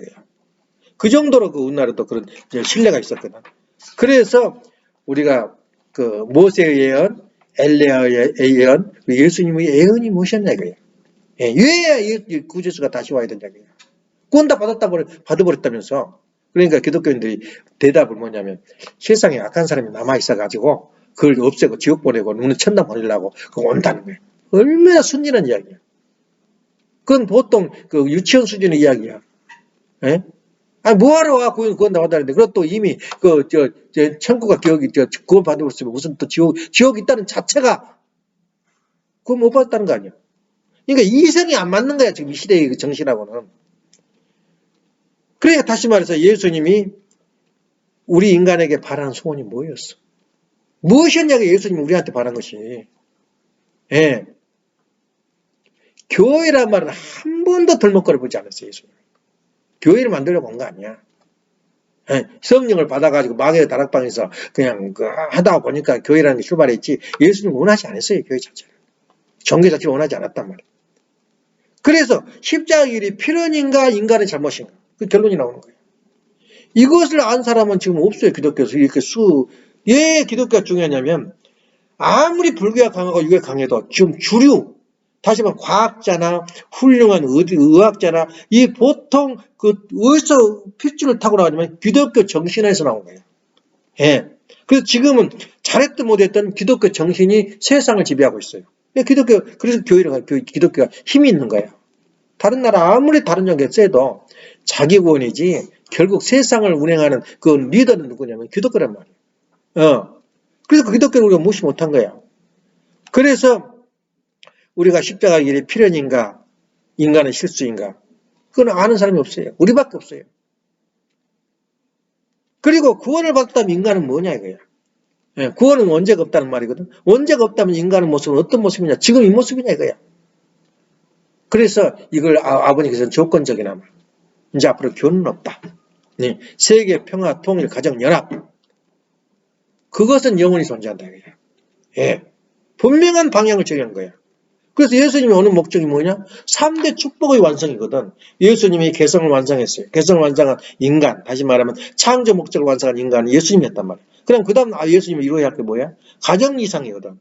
그 정도로 그 우리나라도 그런 신뢰가 있었거든. 그래서 우리가 그 모세의 예언, 엘리야의 예언, 예수님의 예언이 무엇이었냐 이거예요. 예, 왜 구주수가 다시 와야 되냐 이거예요. 그건 다 받아버렸다면서. 그러니까 기독교인들이 대답을 뭐냐면 세상에 악한 사람이 남아있어가지고 그걸 없애고 지옥 보내고 누구는 천당 보내려고 그거 온다는 거예요. 얼마나 순진한 이야기야. 그건 보통 그 유치원 수준의 이야기야. 예? 아니, 뭐하러 와, 구원 다 받았는데. 그리고 또 이미, 천국과 구원 받으셨으면 무슨 또 지옥 있다는 자체가, 구원 못 받았다는 거 아니야. 그러니까 이성이 안 맞는 거야, 지금 이 시대의 그 정신하고는. 그러니까 다시 말해서 예수님이 우리 인간에게 바라는 소원이 뭐였어? 무엇이었냐고 예수님이 우리한테 바란 것이. 예. 교회란 말은 한 번도 덜먹거려 보지 않았어요, 예수님. 교회를 만들려고 온 거 아니야. 예, 성령을 받아가지고 마귀의 다락방에서 그냥 하다 보니까 교회라는 게 출발했지, 예수님 원하지 않았어요, 교회 자체를. 종교 자체를 원하지 않았단 말이에요. 그래서 십자가 길이 필연인가 인간의 잘못인가, 그 결론이 나오는 거예요. 이것을 안 사람은 지금 없어요, 기독교에서. 이렇게 왜 기독교가 중요하냐면 아무리 불교가 강하고 유교가 강해도 지금 주류, 다시 말하면 과학자나 훌륭한 의학자나 이 보통 어디서 핏줄을 타고 나가냐면 기독교 정신에서 나온 거예요. 예. 그래서 지금은 잘했든 못했든 기독교 정신이 세상을 지배하고 있어요. 그래서 기독교가 힘이 있는 거예요. 다른 나라 아무리 다른 종교가 세도 자기 구원이지 결국 세상을 운행하는 그 리더는 누구냐면 기독교란 말이에요. 그래서 그 기독교를 우리가 무시 못한 거야. 그래서 우리가 십자가 길이 필연인가 인간의 실수인가 그건 아는 사람이 없어요. 우리밖에 없어요. 그리고 구원을 받았다면 인간은 뭐냐 이거야. 예, 구원은 원죄가 없다는 말이거든. 원죄가 없다면 인간의 모습은 어떤 모습이냐, 지금 이 모습이냐 이거야. 그래서 이걸 아버님께서는 조건적이나마 이제 앞으로 교훈은 없다. 네, 세계 평화 통일 가정 연합 그것은 영원히 존재한다 이거야. 예, 분명한 방향을 정하는 거야. 그래서 예수님이 오는 목적이 뭐냐? 3대 축복의 완성이거든. 예수님이 개성을 완성했어요. 개성을 완성한 인간, 다시 말하면 창조 목적을 완성한 인간은 예수님이었단 말이야. 그럼 그 다음 예수님이 이루어야 할 게 뭐야? 가정 이상이거든.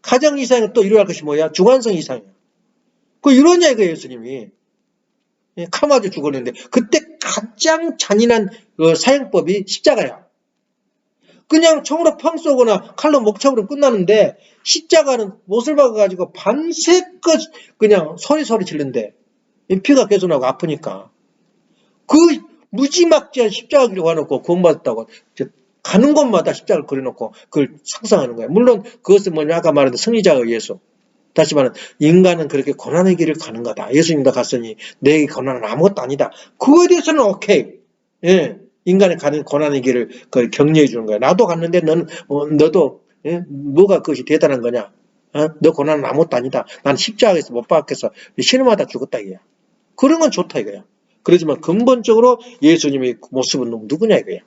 가정 이상은 또 이루어야 할 것이 뭐야? 주관성 이상이야. 그 이러냐 이거 예수님이. 카마주 죽었는데 그때 가장 잔인한 사형법이 십자가야. 그냥 총으로 펑 쏘거나 칼로 목 쳐버리면 끝나는데 십자가는 못을 박아가지고 밤새껏 그냥 소리 질른데 피가 계속 나고 아프니까 그 무지막지한 십자가 길을 와놓고 구원받았다고 가는 곳마다 십자가를 그려놓고 그걸 상상하는 거야. 물론 그것은 뭐냐 아까 말한 승리자에 의해서 다시 말하면 인간은 그렇게 고난의 길을 가는 거다. 예수님도 갔으니 내 고난은 아무것도 아니다. 그거에 대해서는 오케이. 예. 인간이 가는 고난의 길을 격려해 주는 거야. 나도 갔는데 너도 뭐가 그것이 대단한 거냐? 너 고난은 아무것도 아니다. 난 십자가에서 못 박혀서 신음하다 죽었다 이거야. 그런 건 좋다 이거야. 그렇지만 근본적으로 예수님의 모습은 누구냐 이거야.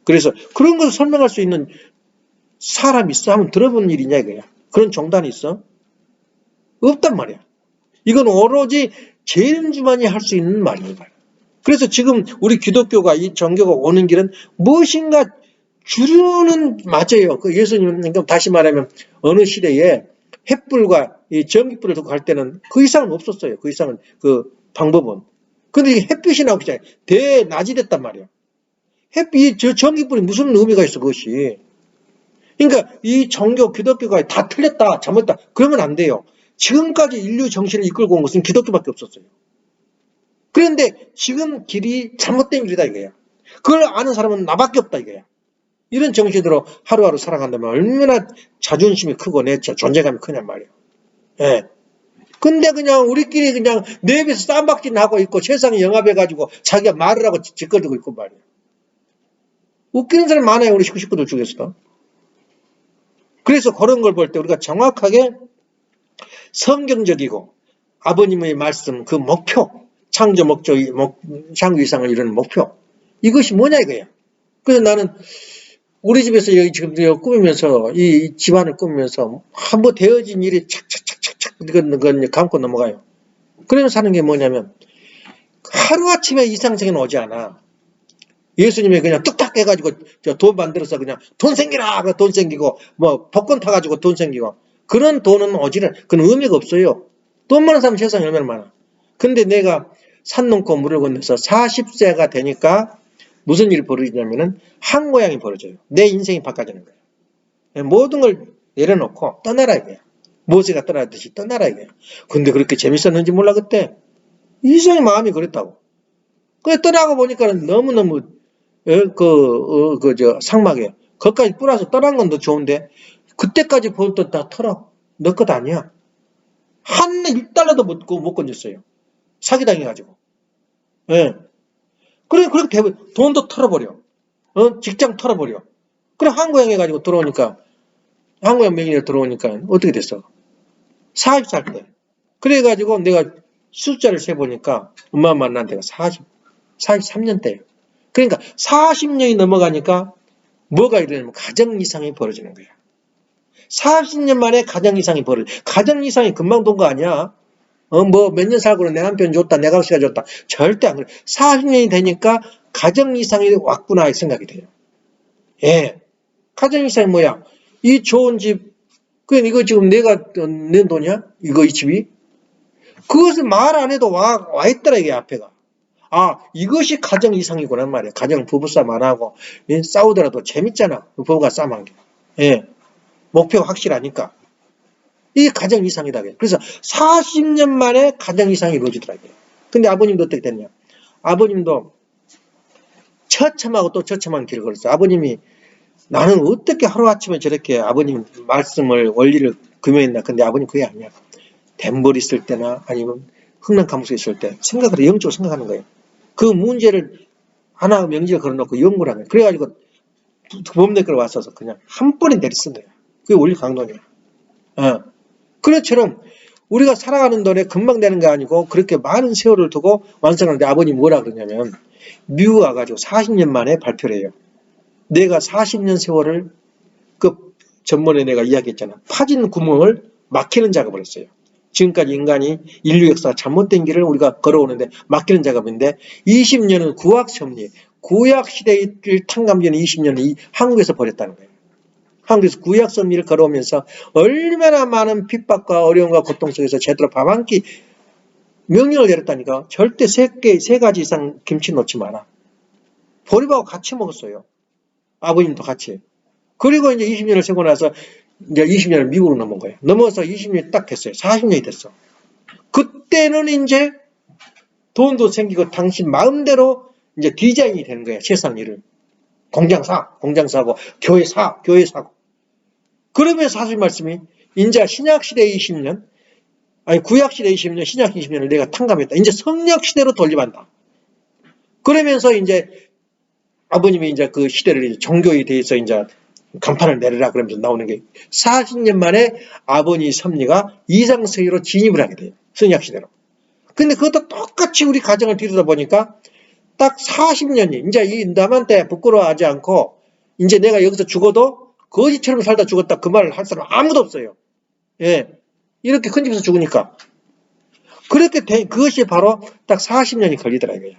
그래서 그런 걸 설명할 수 있는 사람이 있어? 한번 들어본 일이냐 이거야. 그런 종단이 있어? 없단 말이야. 이건 오로지 죄인주만이 할 수 있는 말입니다. 그래서 지금 우리 기독교가 이 종교가 오는 길은 무엇인가 주류는 맞아요. 그 예수님은 다시 말하면 어느 시대에 햇불과 이 전기불을 두고 갈 때는 그 이상은 없었어요. 그 이상은 그 방법은. 근데 햇빛이 나오기 전에 대낮이 됐단 말이야. 햇빛, 저 전기불이 무슨 의미가 있어, 그것이. 그러니까 이 종교, 기독교가 다 틀렸다, 잘못했다, 그러면 안 돼요. 지금까지 인류 정신을 이끌고 온 것은 기독교밖에 없었어요. 그런데 지금 길이 잘못된 길이다 이거야. 그걸 아는 사람은 나밖에 없다 이거야. 이런 정신으로 하루하루 살아간다면 얼마나 자존심이 크고 내 존재감이 크냔 말이야. 예. 근데 그냥 우리끼리 그냥 내비에서 쌈박질 하고 있고 세상에 영합해가지고 자기가 말을 하고 짓거리고 있고 말이야. 웃기는 사람 많아요, 우리 식구들 중에서도. 그래서 그런 걸 볼 때 우리가 정확하게 성경적이고 아버님의 말씀, 그 목표, 창조 목적, 창조 이상을 이루는 목표, 이것이 뭐냐 이거야. 그래서 나는 우리 집에서 여기 지금 꾸미면서 이 집안을 꾸미면서 한번 되어진 일이 착착착착착 이건 감고 넘어가요. 그러면서 하는 게 뭐냐면 하루아침에 이상적인 오지 않아. 예수님이 그냥 뚝딱 해가지고 돈 만들어서 그냥 돈 생기라 돈 생기고 뭐 복권 타가지고 돈 생기고 그런 돈은 오지는 그런 의미가 없어요. 돈 많은 사람 세상에 얼마나 많아. 근데 내가 산 넘고 물을 건너서 40세가 되니까 무슨 일이 벌어지냐면은 한 모양이 벌어져요. 내 인생이 바꿔지는 거예요. 모든 걸 내려놓고 떠나라 이거야. 모세가 떠나듯이 떠나라 이거야. 근데 그렇게 재밌었는지 몰라 그때. 이상히 마음이 그랬다고. 그래 떠나고 보니까 너무너무 상막에 거기까지 뿌려서 떠난 건 더 좋은데 그때까지 볼 때 다 털어. 너 것 아니야. 한 1달러도 못 건졌어요. 사기당해가지고. 예. 그래, 그렇게 돈도 털어버려. 직장 털어버려. 그래, 한국에 해가지고 들어오니까, 한국에 명의로 들어오니까 어떻게 됐어? 40살 때. 그래가지고 내가 숫자를 세보니까 엄마 만난 데가 43년 때예요. 그러니까 40년이 넘어가니까 뭐가 이러냐면 가정 이상이 벌어지는 거야. 40년 만에 가정 이상이 가정 이상이 금방 돈 거 아니야. 뭐 몇 년 살고는 내 남편 좋다, 내 가수가 좋다. 절대 안 그래. 40년이 되니까 가정 이상이 왔구나 이 생각이 돼요. 예. 가정 이상이 뭐야? 이 좋은 집, 이거 지금 내가 낸 돈이야? 이 집이? 그것을 말 안 해도 와 있더라, 이게 앞에가. 아, 이것이 가정 이상이구나 말이야. 가정 부부싸움 안 하고, 싸우더라도 재밌잖아. 부부가 싸움한 게. 예. 목표가 확실하니까. 이게 가정 이상이다. 그래서 40년 만에 가정 이상이 이루어지더라고요. 근데 아버님도 어떻게 됐냐? 아버님도 처참하고 또 처참한 길을 걸었어요. 아버님이 나는 어떻게 하루아침에 저렇게 아버님 말씀을 원리를 금요했나. 근데 아버님 그게 아니야. 덴벌 있을 때나 아니면 흥남 감옥에 있을 때 생각을 영적으로 생각하는 거예요. 그 문제를 하나 명제를 걸어놓고 연구를 하는 거예요. 그래가지고 범대교로 왔어서 그냥 한 번에 내리쓴 거야. 그게 원리 강론이야. 그것처럼 우리가 살아가는 돈에 금방 되는 게 아니고 그렇게 많은 세월을 두고 완성하는데 아버님이 뭐라 그러냐면 미국 와가지고 40년 만에 발표를 해요. 내가 40년 세월을 그 전번에 내가 이야기했잖아. 파진 구멍을 막히는 작업을 했어요. 지금까지 인간이 인류 역사가 잘못된 길을 우리가 걸어오는데 막히는 작업인데 20년은 구약섭리, 구약시대를 탕감되는 20년을 한국에서 벌였다는 거예요. 한국에서 구약섭리를 걸어오면서 얼마나 많은 핍박과 어려움과 고통 속에서 제대로 밥 한 끼 명령을 내렸다니까. 절대 세 가지 이상 김치 넣지 마라. 보리밥하고 같이 먹었어요. 아버님도 같이. 그리고 이제 20년을 세고 나서 이제 20년을 미국으로 넘은 거예요. 넘어서 20년이 딱 됐어요. 40년이 됐어. 그때는 이제 돈도 생기고 당신 마음대로 이제 디자인이 되는 거예요. 세상 일을. 공장사고 교회사고. 그러면 사실 말씀이 이제 신약시대의 20년, 아니 구약시대의 20년, 신약 20년을 내가 탕감했다. 이제 성령시대로 돌림한다. 그러면서 이제 아버님이 이제 그 시대를 이제 종교에 대해서 이제 간판을 내려라 그러면서 나오는 게 40년 만에 아버지 섭리가 이상세계로 진입을 하게 돼요. 성약시대로. 근데 그것도 똑같이 우리 가정을 들여다보니까 딱 40년이 이제 이 남한테 부끄러워하지 않고 이제 내가 여기서 죽어도 거지처럼 살다 죽었다 그 말을 할 사람 아무도 없어요. 예. 이렇게 큰 집에서 죽으니까. 그렇게 그것이 바로 딱 40년이 걸리더라고요.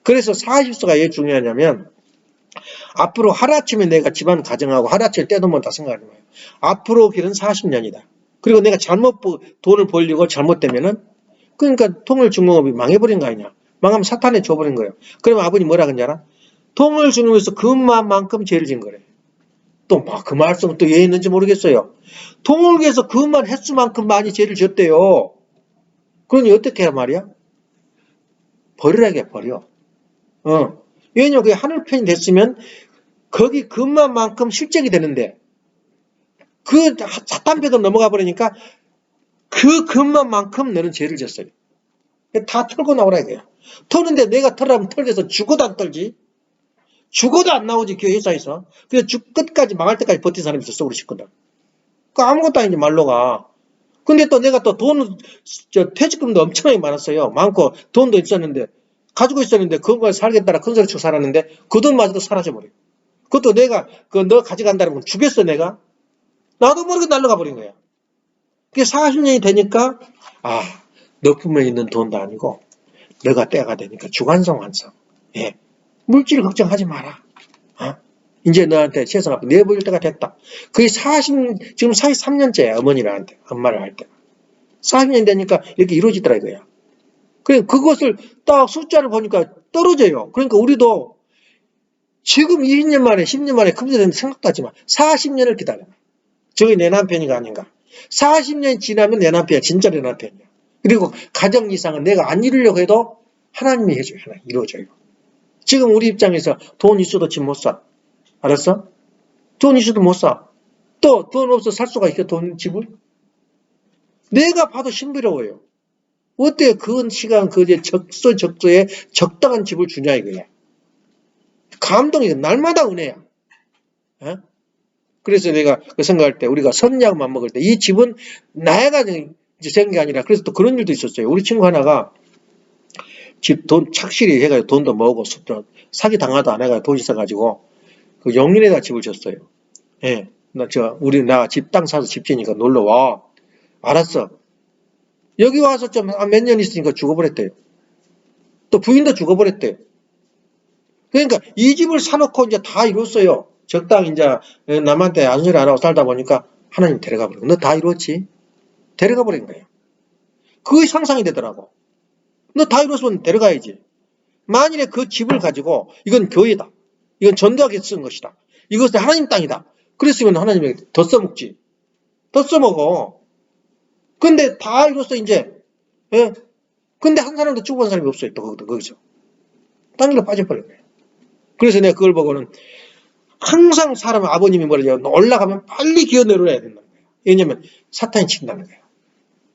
그래서 40수가 왜 중요하냐면 앞으로 하루아침에 내가 집안 가정하고 하루아침에 떼놓으면 다 생각하는 거예요. 앞으로 길은 40년이다. 그리고 내가 돈을 벌리고 잘못되면은 그러니까 통일중공업이 망해버린 거 아니냐. 망하면 사탄에 줘버린 거예요. 그러면 아버님 뭐라 그러냐? 돈을 주는 것에서 그것만큼 죄를 진 거래. 또 막 그 말씀은 또 왜 있는지 모르겠어요. 돈을 위해서 그것만 횟수만큼 많이 죄를 졌대요. 그러니 어떻게 하란 말이야? 버리라게 버려. 왜냐면 그게 하늘편이 됐으면 거기 그것만큼 실적이 되는데 그 사탄편으로 넘어가 버리니까 그 그것만큼 너는 죄를 졌어요. 다 털고 나오라 이거야. 털는데 내가 털라면 털려서 죽어도 안 털지. 죽어도 안 나오지 교회 회사에서. 그래서 끝까지 망할 때까지 버틴 사람이 있었어 우리 식구들. 그 아무것도 아니지 말로가. 근데 또 내가 또 돈, 퇴직금도 엄청나게 많았어요. 많고 돈도 있었는데 가지고 있었는데 그걸 살겠다라 큰 소리 치고 살았는데 그 돈마저도 사라져버려. 그것도 내가 너 가져간다는 건 죽였어 내가. 나도 모르게 날라가 버린 거야. 그게 40년이 되니까 너 품에 있는 돈도 아니고 너가 때가 되니까 주관성 완성. 예. 물질 걱정하지 마라. 이제 너한테 세상 앞에 내보일 때가 됐다. 그게 지금 43년째야, 어머니한테, 엄마를 할 때. 40년 되니까 이렇게 이루어지더라, 이거야. 그것을 딱 숫자를 보니까 떨어져요. 그러니까 우리도 지금 20년 만에, 10년 만에 컴퓨터 되는 생각도 하지만 40년을 기다려. 저게 내 남편이가 아닌가. 40년이 지나면 내 남편이야. 진짜 내 남편이야. 그리고 가정 이상은 내가 안 이루려고 해도 하나님이 해줘요. 하나님 이루어져요. 지금 우리 입장에서 돈 있어도 집 못 사. 알았어? 돈 있어도 못 사. 또 돈 없어 살 수가 있어 집을? 내가 봐도 신비로워요. 어때 그 시간 적소에 적당한 집을 주냐 이거야. 감동이 날마다 은혜야. 어? 그래서 내가 그 생각할 때 우리가 선약만 먹을 때 이 집은 나야가 생긴 게 아니라 그래서 또 그런 일도 있었어요. 우리 친구 하나가 집 돈 착실히 해가지고 돈도 모으고 사기 당하도 안 해가지고 돈 있어가지고 그 용인에다 집을 줬어요. 예. 나 집 땅 사서 집 지니까 놀러 와. 알았어. 여기 와서 좀 몇 년 있으니까 죽어버렸대요. 또 부인도 죽어버렸대요. 그러니까 이 집을 사놓고 이제 다 이뤘어요. 적당히 이제 남한테 아무 소리 안 하고 살다 보니까 하나님 데려가 버리고. 너 다 이뤘지? 데려가 버린 거예요. 그게 상상이 되더라고. 너 다 이뤘으면 데려가야지. 만일에 그 집을 가지고 이건 교회다. 이건 전도하게 쓴 것이다. 이것은 하나님 땅이다. 그랬으면 하나님이 더 써먹지. 더 써먹어. 근데 다 이뤘어 이제. 예? 근데 한 사람도 죽어본 사람이 없어요. 또 거기서. 딴 길로 빠져버린 거예요. 그래서 내가 그걸 보고는 항상 사람 아버님이 뭐라죠? 올라가면 빨리 기어 내려야 된다는 거예요. 왜냐면 사탄이 친다는 거예요.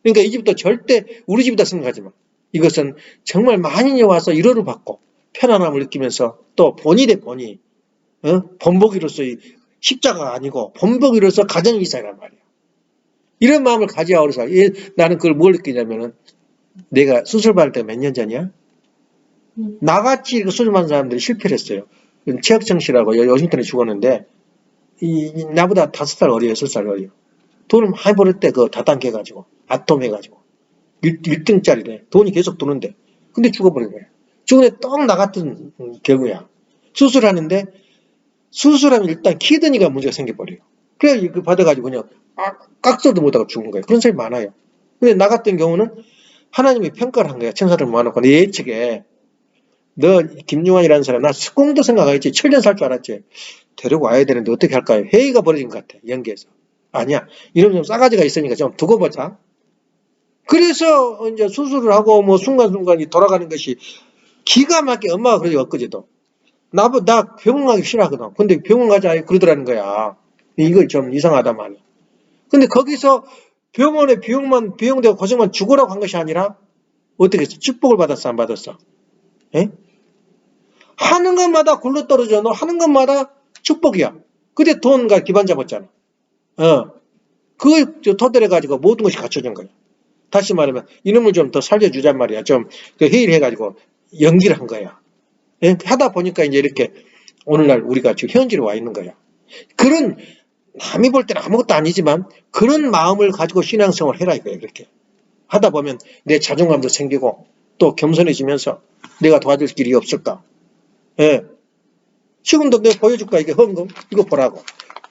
그러니까 이 집도 절대 우리 집이다 생각하지 마. 이것은 정말 만인이 와서 위로를 받고 편안함을 느끼면서 또 본이 돼 본이. 본보기로서 십자가가 아니고 본보기로서 가정이사란 말이야. 이런 마음을 가져야 그래서 나는 그걸 뭘 느끼냐면은 내가 수술 받을 때 몇 년 전이야? 나같이 수술 받은 사람들이 실패를 했어요. 최혁정 씨라고 워싱턴에 죽었는데 나보다 5살 어려요. 6살 어려요. 돈을 많이 벌을 때 그거 다단계해가지고 아톰해가지고 1등짜리래. 돈이 계속 도는데 근데 죽어버린 거야. 죽은데 떡 나 같은 경우야. 수술하는데 수술하면 일단 키드니가 문제가 생겨버려요. 그래 그 받아가지고 그냥 깍소도 못하고 죽는 거예요. 그런 사람이 많아요. 근데 나 같은 경우는 하나님이 평가를 한 거야. 천사들 모아놓고 내 예측에 너 김용환이라는 사람 나 스공도 생각하겠지. 철년 살 줄 알았지. 데리고 와야 되는데 어떻게 할까요? 회의가 벌어진 것 같아. 연계해서. 아니야. 이놈 좀 싸가지가 있으니까 좀 두고 보자. 그래서 이제 수술을 하고 뭐 순간순간이 돌아가는 것이 기가 막히게 엄마가 그러죠. 엊그제도. 나 병원 가기 싫어하거든. 근데 병원 가자 그러더라는 거야. 이거 좀 이상하다 말이야. 근데 거기서 병원에 비용되고 고생만 죽으라고 한 것이 아니라 어떻게 했어? 축복을 받았어? 안 받았어? 에? 하는 것마다 굴러떨어져. 너 하는 것마다 축복이야. 근데 돈과 기반 잡았잖아. 그걸 토대로해가지고 모든 것이 갖춰진 거야. 다시 말하면 이놈을 좀 더 살려주잔 말이야. 좀 회의를 해가지고 연기를 한 거야. 예? 하다 보니까 이제 이렇게 오늘날 우리가 지금 현지로 와 있는 거야. 그런 남이 볼 때는 아무것도 아니지만 그런 마음을 가지고 신앙생활을 해라 이거야. 이렇게 하다 보면 내 자존감도 생기고 또 겸손해지면서 내가 도와줄 길이 없을까. 예. 지금도 내가 보여줄까 이게 헌금 이거 보라고.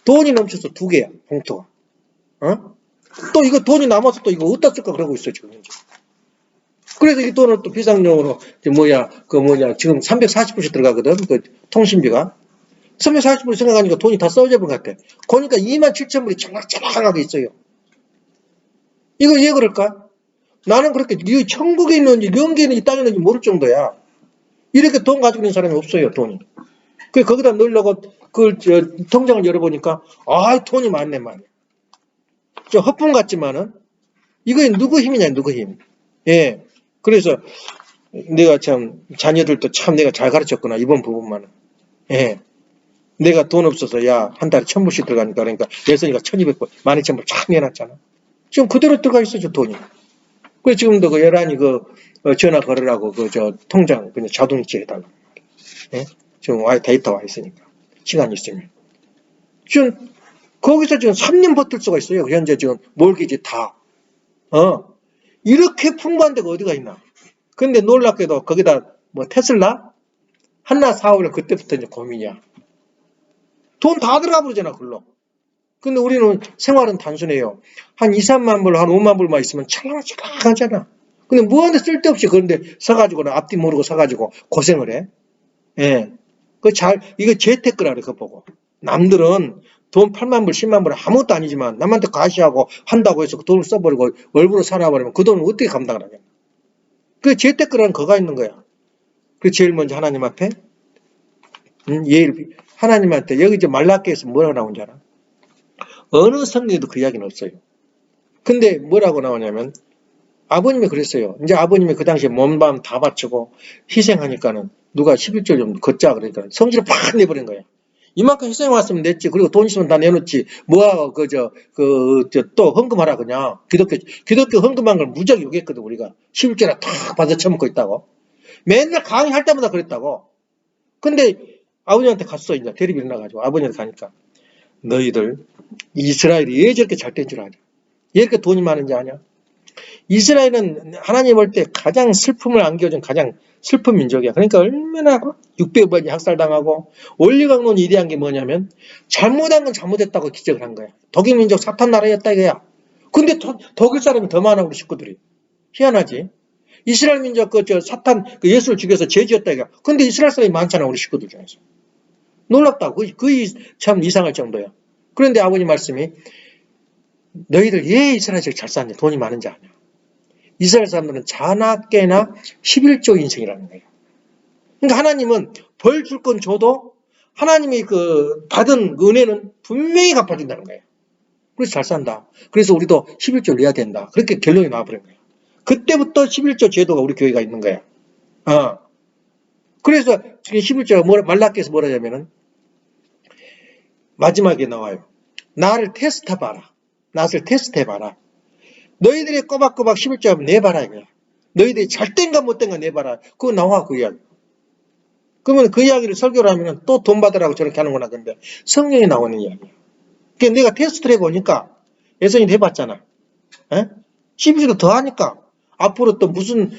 돈이 넘쳐서 2개야 봉투가. 또 이거 돈이 남아서 또 이거 어디다 쓸까 그러고 있어 지금 현재. 그래서 이 돈을 또 비상용으로, 지금 340불씩 들어가거든, 그 통신비가. 340불 생각하니까 돈이 다 써져 버린 것 같아. 그러니까 27,000불이 찰랑찰랑하게 있어요. 이거 왜 그럴까? 나는 그렇게 천국에 있는지 영계에 있는지 땅에 있는지 모를 정도야. 이렇게 돈 가지고 있는 사람이 없어요, 돈이. 그 거기다 넣으려고 통장을 열어보니까 돈이 많네 많네. 좀 허풍 같지만은 이거 누구 힘이냐, 누구 힘. 예. 그래서 내가 참 자녀들도 참 내가 잘 가르쳤구나, 이번 부분만은. 예. 내가 돈 없어서 한 달에 1,000불씩 들어가니까, 그러니까 예선이가 1,200불 12,000불 참 해놨잖아. 지금 그대로 들어가 있어, 저 돈이. 그래 지금도 그 여란이 전화 걸으라고 통장 그냥 자동이체 해달라. 예? 지금 데이터 와 있으니까 시간 있으면. 지금 거기서 지금 3년 버틸 수가 있어요. 현재 지금 몰기지 다. 이렇게 풍부한 데가 어디가 있나. 근데 놀랍게도 거기다 테슬라 하나 사오려 그때부터 이제 고민이야. 돈 다 들어가 버리잖아, 글로. 근데 우리는 생활은 단순해요. 한 2, 3만 불, 한 5만 불만 있으면 찰랑찰랑하잖아. 근데 뭐하는데 쓸데없이 그런데 사가지고는 앞뒤 모르고 사가지고 고생을 해. 예. 이거 재테크라 그래, 그거 보고. 남들은 돈 8만 불, 10만 불 아무것도 아니지만 남한테 과시하고 한다고 해서 그 돈을 써버리고 월부로 살아버리면 그 돈을 어떻게 감당을 하냐. 그 재테크라는 거가 있는 거야. 그 제일 먼저 하나님 앞에, 하나님한테 여기 이제 말라기에서 뭐라고 나온지 알아? 어느 성경에도 그 이야기는 없어요. 근데 뭐라고 나오냐면 아버님이 그랬어요. 이제 아버님이 그 당시에 몸밤 다 바치고 희생하니까는 누가 11조 좀 걷자 그러니까 성질을 팍 내버린 거야. 이만큼 희생 왔으면 냈지. 그리고 돈 있으면 다 내놓지. 뭐하고 또 헌금하라 그냥. 기독교 헌금한 걸 무지하게 욕했거든 우리가. 11조나 탁 받아 처먹고 있다고. 맨날 강의할 때마다 그랬다고. 근데 아버님한테 갔어 이제 대립이 일어나가지고 아버님한테 가니까 너희들 이스라엘이 왜 저렇게 잘 된 줄 아냐? 왜 이렇게 돈이 많은지 아냐? 이스라엘은 하나님 볼 때 가장 슬픔을 안겨준 가장 슬픈 민족이야. 그러니까 얼마나 600번이 학살당하고 원리강론이 이대한 게 뭐냐면 잘못한 건 잘못했다고 기적을 한 거야. 독일 민족 사탄 나라였다 이거야. 근데 독일 사람이 더 많아 우리 식구들이. 희한하지? 이스라엘 민족 사탄 예수를 죽여서 죄지었다 이거야. 근데 이스라엘 사람이 많잖아 우리 식구들 중에서. 놀랍다고. 거의 참 이상할 정도야. 그런데 아버님 말씀이 너희들 왜 이스라엘 잘 사냐? 돈이 많은지 아냐? 이스라엘 사람들은 자나 깨나 11조 인생이라는 거예요. 그러니까 하나님은 벌 줄 건 줘도 하나님이 받은 은혜는 분명히 갚아준다는 거예요. 그래서 잘 산다. 그래서 우리도 11조를 내야 된다. 그렇게 결론이 나와버린 거예요. 그때부터 11조 제도가 우리 교회가 있는 거야. 그래서 11조가 말라기에서 뭐라 하냐면은 마지막에 나와요. 나를 테스트해봐라. 나를 테스트해봐라. 너희들이 꼬박꼬박 11조 하면 내봐라 이거야. 너희들이 잘된가 못된가 내봐라. 그거 나와 그 이야기. 그러면 그 이야기를 설교를 하면 또 돈 받으라고 저렇게 하는구나. 근데 성경에 나오는 이야기야. 그러니까 내가 테스트를 해보니까 예선이 해봤잖아. 11조도 더 하니까 앞으로 또 무슨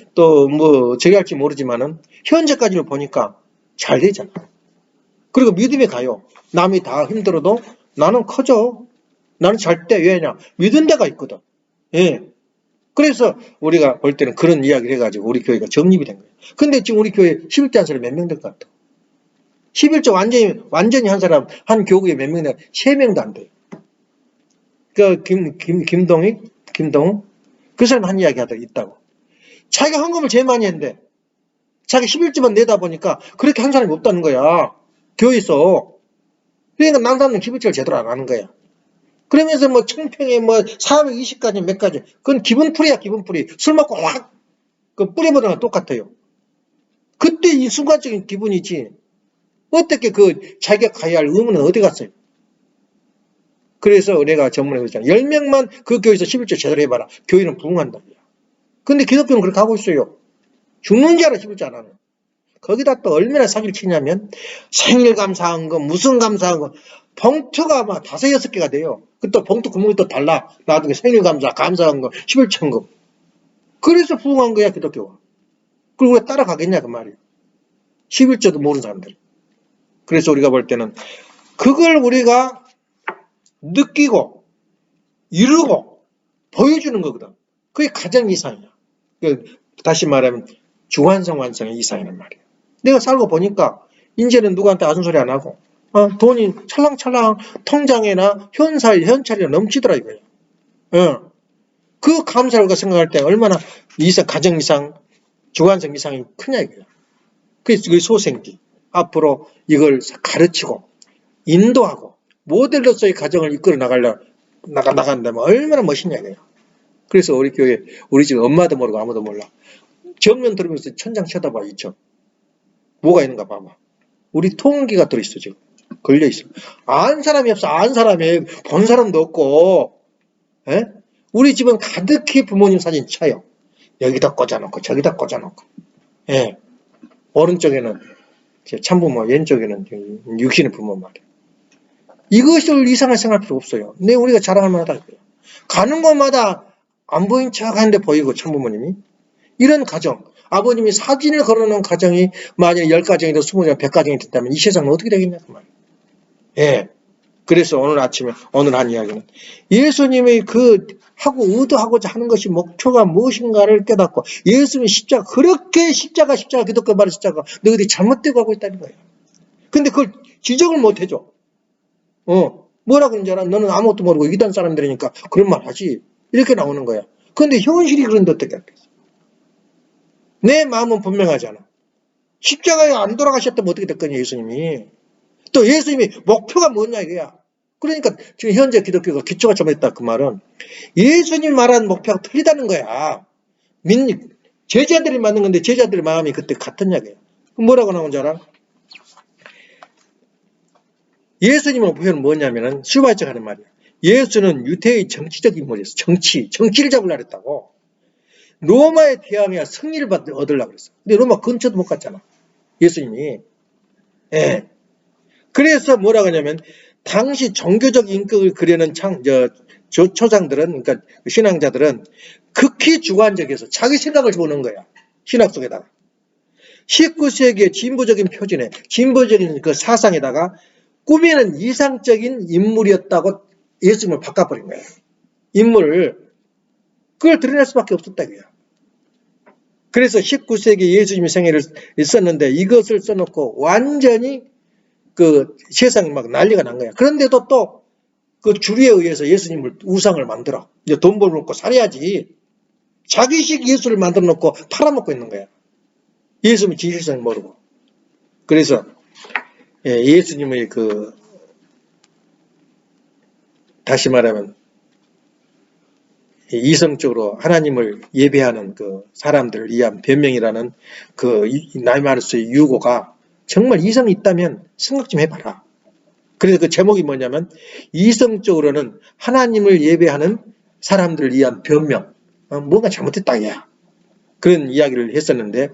저기 할지 모르지만은 현재까지를 보니까 잘 되잖아. 그리고 믿음에 가요. 남이 다 힘들어도 나는 커져. 나는 잘 돼. 왜냐? 믿은 데가 있거든. 예. 그래서 우리가 볼 때는 그런 이야기를 해가지고 우리 교회가 정립이 된 거예요. 근데 지금 우리 교회 11조 한 사람이 몇 명 될 것 같아? 11조 완전히 한 사람, 한 교구에 몇 명 돼? 3명도 안 돼요. 김동욱? 그 사람 한 이야기 하다 있다고. 자기가 헌금을 제일 많이 했는데, 자기 11조만 내다 보니까 그렇게 한 사람이 없다는 거야. 교회에서. 그러니까 난 사람은 11조를 제대로 안 하는 거야. 그러면서 청평에 420가지 몇 가지. 그건 기분풀이야, 기분풀이. 술 먹고 확, 뿌려버리는 건 똑같아요. 그때 이 순간적인 기분이지. 어떻게 자기가 가야 할 의무는 어디 갔어요? 그래서 내가 전문에 그랬잖아. 10명만 그 교회에서 11조 제대로 해봐라. 교회는 부흥한다. 근데 기독교는 그렇게 하고 있어요. 죽는 줄 알아, 11조 안 하는. 거기다 또 얼마나 사기를 치냐면 생일 감사한 거, 무슨 감사한 거, 봉투가 아마 5, 6개가 돼요. 그 또 봉투 구멍이 또 달라. 나중에 생일 감사한 거, 11천금. 그래서 부흥한 거야, 기독교가. 그리고 왜 따라가겠냐, 그 말이에요. 11조도 모르는 사람들. 그래서 우리가 볼 때는 그걸 우리가 느끼고, 이루고, 보여주는 거거든. 그게 가장 이상이야. 다시 말하면 주관성 완성의 이상이란 말이에요. 내가 살고 보니까 이제는 누구한테 아순소리 안 하고 돈이 찰랑찰랑 통장에나 현찰이 넘치더라 이거예요. 그 감사를 생각할 때 얼마나 가정 이상, 주관성 이상이 크냐 이거예요. 그게 소생기. 앞으로 이걸 가르치고 인도하고 모델로서의 가정을 이끌어 나간다면 얼마나 멋있냐 이거예요. 그래서 우리 교회, 우리 집 엄마도 모르고 아무도 몰라. 정면 들으면서 천장 쳐다봐, 2층. 뭐가 있는가 봐봐. 우리 통기가 들어있어, 지금. 걸려있어. 안 사람이 없어, 안 사람이. 본 사람도 없고. 에? 우리 집은 가득히 부모님 사진 차요. 여기다 꽂아놓고, 저기다 꽂아놓고. 예. 오른쪽에는 참부모, 왼쪽에는 육신의 부모 말이에요. 이것을 이상하게 생각할 필요 없어요. 우리가 자랑할 만하다. 가는 곳마다 안 보인 척 하는데 보이고, 참부모님이. 이런 가정, 아버님이 사진을 걸어놓은 가정이 만약에 10가정이든 20가정, 100가정이 됐다면 이 세상은 어떻게 되겠냐 그 말이에요. 예. 그래서 오늘 아침에 오늘 한 이야기는 예수님의 의도하고자 하는 것이 목표가 무엇인가를 깨닫고 예수님의 십자가, 그렇게 십자가 기독교 말의 십자가 너희들이 잘못되고 하고 있다는 거예요. 근데 그걸 지적을 못 해줘. 뭐라 그런지 알아? 너는 아무것도 모르고 이단 사람들이니까 그런 말 하지. 이렇게 나오는 거야. 근데 현실이 그런데 어떻게 할겠어? 내 마음은 분명하잖아. 십자가에 안 돌아가셨다면 어떻게 됐거냐, 예수님이. 또 예수님이 목표가 뭐냐, 이거야. 그러니까 지금 현재 기독교가 기초가 잘못됐다, 그 말은. 예수님 말한 목표가 틀리다는 거야. 제자들이 만든 건데 제자들의 마음이 그때 같은 이야기야. 뭐라고 나온 줄 알아? 예수님의 목표는 뭐냐면은, 슈바이처가 하는 말이야. 예수는 유태의 정치적 인물이었어. 정치를 잡으려고 했다고. 로마에 대항해야 승리를 얻으려고 그랬어. 근데 로마 근처도 못 갔잖아. 예수님이. 예. 그래서 뭐라고 하냐면, 당시 종교적 인격을 그리는 초장들은, 그러니까 신앙자들은 극히 주관적이어서 자기 생각을 집어넣은 거야. 신학 속에다가. 19세기의 진보적인 표준에, 진보적인 그 사상에다가 꾸미는 이상적인 인물이었다고 예수님을 바꿔버린 거야. 그걸 드러낼 수밖에 없었다, 그야. 그래서 19세기 예수님의 생애를 썼는데 이것을 써놓고 완전히 그 세상이 막 난리가 난 거야. 그런데도 또 그 주류에 의해서 예수님을 우상을 만들어. 이제 돈 벌어놓고 살아야지. 자기식 예수를 만들어 놓고 팔아먹고 있는 거야. 예수님의 진실성을 모르고. 그래서 예수님의 다시 말하면 이성적으로 하나님을 예배하는 그 사람들을 위한 변명이라는 나이 많을수의 유고가 정말 이성이 있다면 생각 좀 해봐라. 그래서 그 제목이 뭐냐면 이성적으로는 하나님을 예배하는 사람들을 위한 변명. 뭔가 잘못했다, 야. 그런 이야기를 했었는데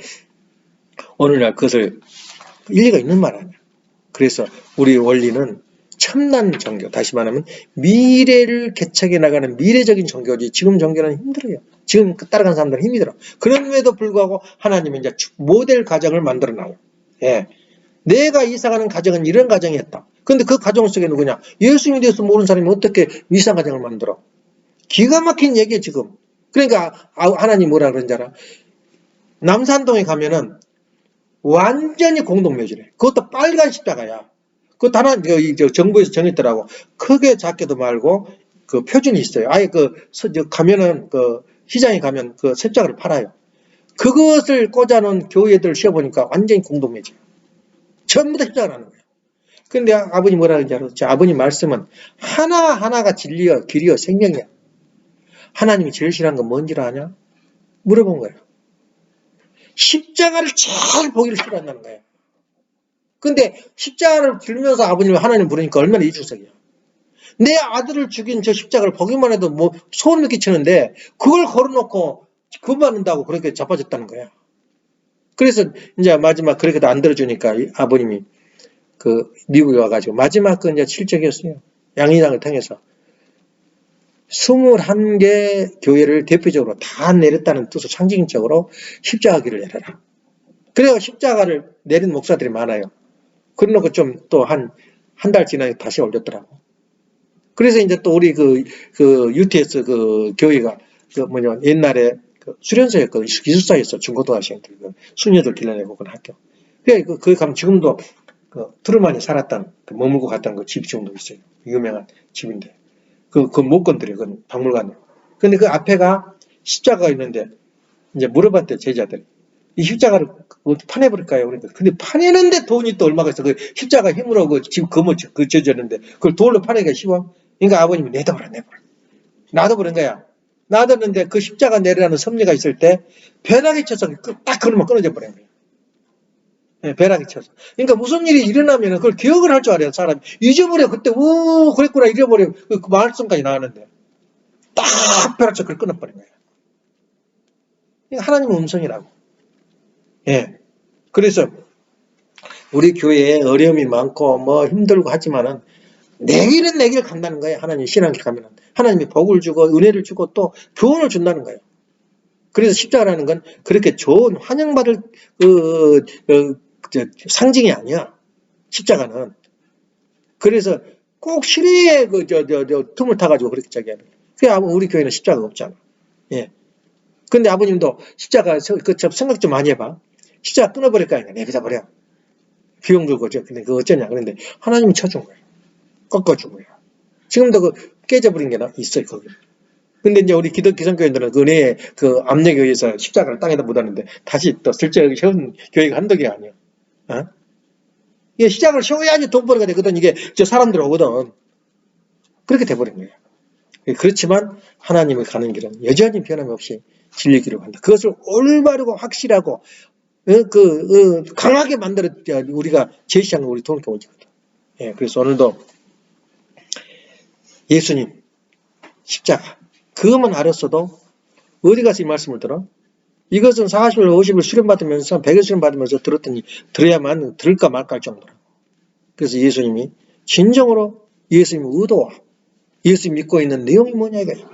오늘날 그것을 일리가 있는 말 아니야. 그래서 우리 원리는 첨단 종교, 다시 말하면 미래를 개척해 나가는 미래적인 종교지 지금 종교는 힘들어요. 지금 따라가는 사람들은 힘이 들어. 그럼에도 불구하고 하나님이 이제 모델 가정을 만들어 놔요. 예. 내가 이상하는 가정은 이런 가정이었다. 근데 그 가정 속에 누구냐? 예수님에 대해서 모르는 사람이 어떻게 이상 가정을 만들어? 기가 막힌 얘기야, 지금. 그러니까 하나님 뭐라 그런지 알아? 남산동에 가면은 완전히 공동묘지래. 그것도 빨간 십자가야. 그것도 하나, 정부에서 정했더라고. 크게 작게도 말고, 그 표준이 있어요. 아예 가면은, 시장에 가면 그 십자가를 팔아요. 그것을 꽂아놓은 교회들 쉬어보니까 완전히 공동묘지야. 전부 다 십자가 나는 거야. 근데 아버님 뭐라 그러는지 알아? 아버님 말씀은 하나하나가 진리여, 길이여, 생명이야. 하나님이 제일 싫어하는 건 뭔지 아냐? 물어본 거야. 십자가를 잘 보기를 싫어한다는 거야. 근데 십자가를 들면서 아버님을 하나님 부르니까 얼마나 이중적이야. 내 아들을 죽인 저 십자가를 보기만 해도 뭐 소름이 끼치는데 그걸 걸어놓고 그만한다고 그렇게 자빠졌다는 거야. 그래서 이제 마지막 그렇게도 안 들어주니까 아버님이 미국에 와가지고 마지막 이제 실적이었어요. 양리장을 통해서 21개 교회를 대표적으로 다 내렸다는 뜻으로 상징적으로 십자가기를 내려라. 그래서 십자가를 내린 목사들이 많아요. 그러놓고 좀 또 한 달 지나서 다시 올렸더라고. 그래서 이제 또 우리 UTS 교회가 옛날에 그 수련소였거든. 기숙사였어. 중고등학생들, 그 수녀들 길러내고 그런 학교. 거기 가면 지금도 그 트루만이 살았던, 그 머물고 갔던 그 집 정도 있어요. 유명한 집인데. 그 못 건드려. 그건 박물관으로. 근데 그 앞에가 십자가가 있는데, 이제 물어봤대, 제자들. 이 십자가를 어떻게 파내버릴까요? 그러니까. 근데 파내는데 돈이 또 얼마가 있어. 그 십자가 힘으로 그 집 그 져졌는데, 그걸 돌로 파내기가 쉬워? 그러니까 아버님이 내버려. 놔둬버린 거야. 놔뒀는데 그 십자가 내리라는 섭리가 있을 때, 벼락이 쳐서 딱 그러면 끊어져 버린 거야. 예, 벼락이 쳐서. 그러니까 무슨 일이 일어나면 그걸 기억을 할 줄 알아요, 사람이. 잊어버려. 그때, 그랬구나, 잊어버려. 그 말씀까지 나왔는데. 딱 벼락 쳐서 그걸 끊어버린 거예요. 그러니까 하나님의 음성이라고. 예. 그래서 우리 교회에 어려움이 많고 뭐 힘들고 하지만은 내 길은 내 길 간다는 거예요. 하나님 신앙길 가면은. 하나님이 복을 주고 은혜를 주고 또 교훈을 준다는 거예요. 그래서 십자가라는 건 그렇게 좋은 환영받을 상징이 아니야. 십자가는. 그래서 꼭 시리에 틈을 타가지고 그렇게 저기 하는 거예요. 우리 교회는 십자가가 없잖아. 예. 근데 아버님도 십자가 생각 좀 많이 해봐. 십자가 끊어버릴까? 내비다 버려. 비용 들고 근데 그거 어쩌냐. 그런데 하나님이 쳐준 거예요. 꺾어준 거예요. 지금도 그 깨져버린 게 있어요, 거기. 근데 이제 우리 기성교회들은 그 은혜에 그 압력에 의해서 십자가를 땅에다 묻었는데 다시 또 슬쩍 세운 교회가 한두 개 아니야. 어? 이게 십자가를 세워야지 돈벌이가 되거든. 이게 저 사람들 오거든. 그렇게 돼버린 거예요. 그렇지만 하나님을 가는 길은 여전히 변함없이 진리의 길을 간다. 그것을 올바르고 확실하고 강하게 만들어 우리가 제시한 거 우리 돈을 오지거든. 예, 그래서 오늘도 예수님 십자가 그것만 알았어도 어디 가서 이 말씀을 들어? 이것은 40일, 50일 수련받으면서 100일 수련받으면서 들어야만 들을까 말까 할 정도로. 그래서 예수님이 진정으로 예수님의 의도와 예수 믿고 있는 내용이 뭐냐 이거야.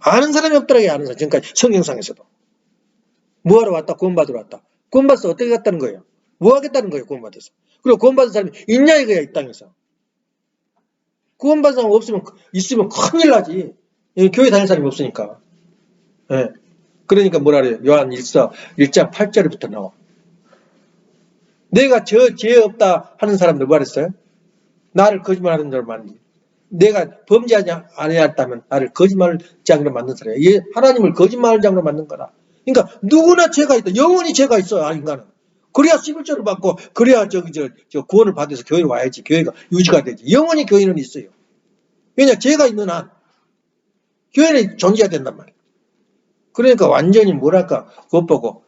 아는 사람이 없더라고요. 아는 사람. 지금까지 성경상에서도. 뭐하러 왔다? 구원받으러 왔다. 구원받아서 어떻게 갔다는 거예요? 뭐 하겠다는 거예요? 구원받아서. 그리고 구원받은 사람이 있냐 이거야. 이 땅에서. 구원받은 사람 있으면 큰일 나지. 교회 다니는 사람이 없으니까. 예. 그러니까 뭐라 그래요? 요한 1장 8절부터 나와. 내가 죄 없다 하는 사람들 뭐 했어요? 나를 거짓말하는 자로 만든. 내가 범죄하지 아니했다면 나를 거짓말장으로 만든 사람이야. 하나님을 거짓말장으로 만든 거다. 그러니까 누구나 죄가 있다. 영원히 죄가 있어요. 인간은. 그래야 11조를 받고 그래야 구원을 받아서 교회에 와야지. 교회가 유지가 되지. 영원히 교회는 있어요. 왜냐 죄가 있는 한 교회는 존재해야 된단 말이야. 그러니까 완전히 뭐랄까 그것 보고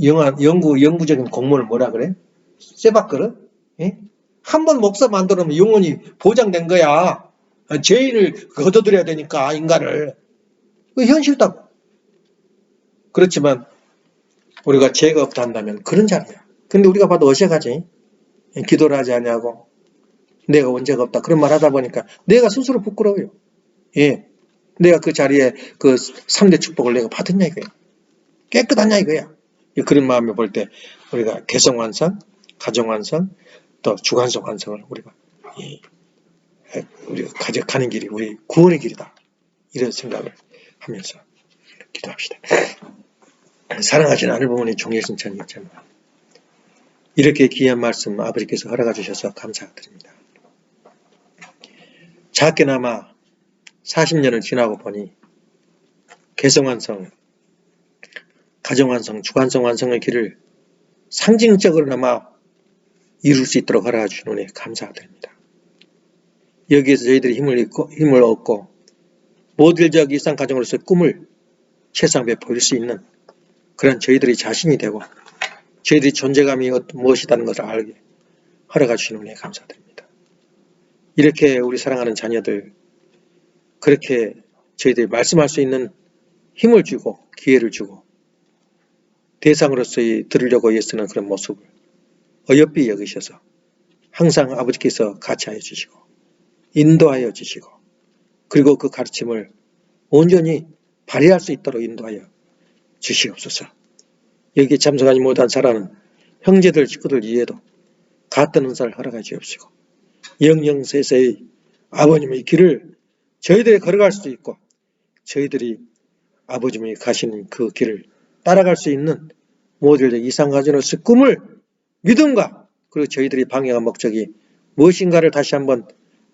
영구적인 공무원을 뭐라 그래? 쇠바ቅ을? 예? 한번 목사 만들면 영원히 보장된 거야. 죄인을 거둬들여야 되니까 인간을. 그 현실이다. 그렇지만 우리가 죄가 없다 한다면 그런 자리야. 근데 우리가 봐도 어색하지. 기도를 하지 않냐고. 내가 원죄가 없다. 그런 말 하다 보니까 내가 스스로 부끄러워요. 예. 내가 그 자리에 그 3대 축복을 내가 받았냐 이거야. 깨끗하냐 이거야. 그런 마음에 볼 때 우리가 개성완성, 가정완성, 또 주관성 완성을 우리가 가져가는 길이 우리 구원의 길이다. 이런 생각을 하면서 기도합시다. 사랑하시는 하늘부모님 종예신천이 참 이렇게 귀한 말씀 아버지께서 허락해 주셔서 감사드립니다. 작게나마 40년을 지나고 보니 개성완성, 가정완성, 주관성 완성의 길을 상징적으로나마 이룰 수 있도록 허락해 주신 은혜 감사드립니다. 여기에서 저희들이 힘을 얻고 모델적 일상 가정으로서의 꿈을 세상에 보일 수 있는 그런 저희들이 자신이 되고 저희들이 존재감이 무엇이라는 것을 알게 허락해 주신 은혜 감사드립니다. 이렇게 우리 사랑하는 자녀들 그렇게 저희들이 말씀할 수 있는 힘을 주고 기회를 주고 대상으로서의 들으려고 애쓰는 그런 모습을 어여삐 여기셔서 항상 아버지께서 같이하여 주시고 인도하여 주시고 그리고 그 가르침을 온전히 발휘할 수 있도록 인도하여 주시옵소서. 여기에 참석하지 못한 사람은 형제들 식구들 이해도 같은 은사를 허락해 주옵시고 영영세세의 아버님의 길을 저희들이 걸어갈 수 있고 저희들이 아버님이 가신 그 길을 따라갈 수 있는 모델적 이상가족으로서의 꿈을 믿음과 그리고 저희들이 방향한 목적이 무엇인가를 다시 한번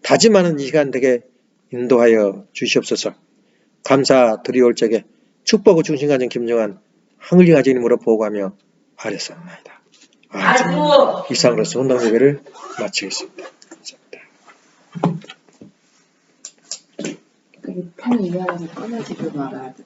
다짐하는 이 시간 되게 인도하여 주시옵소서. 감사드리올 적에 축복의 중심가정 김정한 항을리 가정님으로 보고하며 아뢰사옵나이다. 이상으로서 헌당 예배를 마치겠습니다. 감사합니다. 그 판 이면에서 꺼내지고 말아야 돼.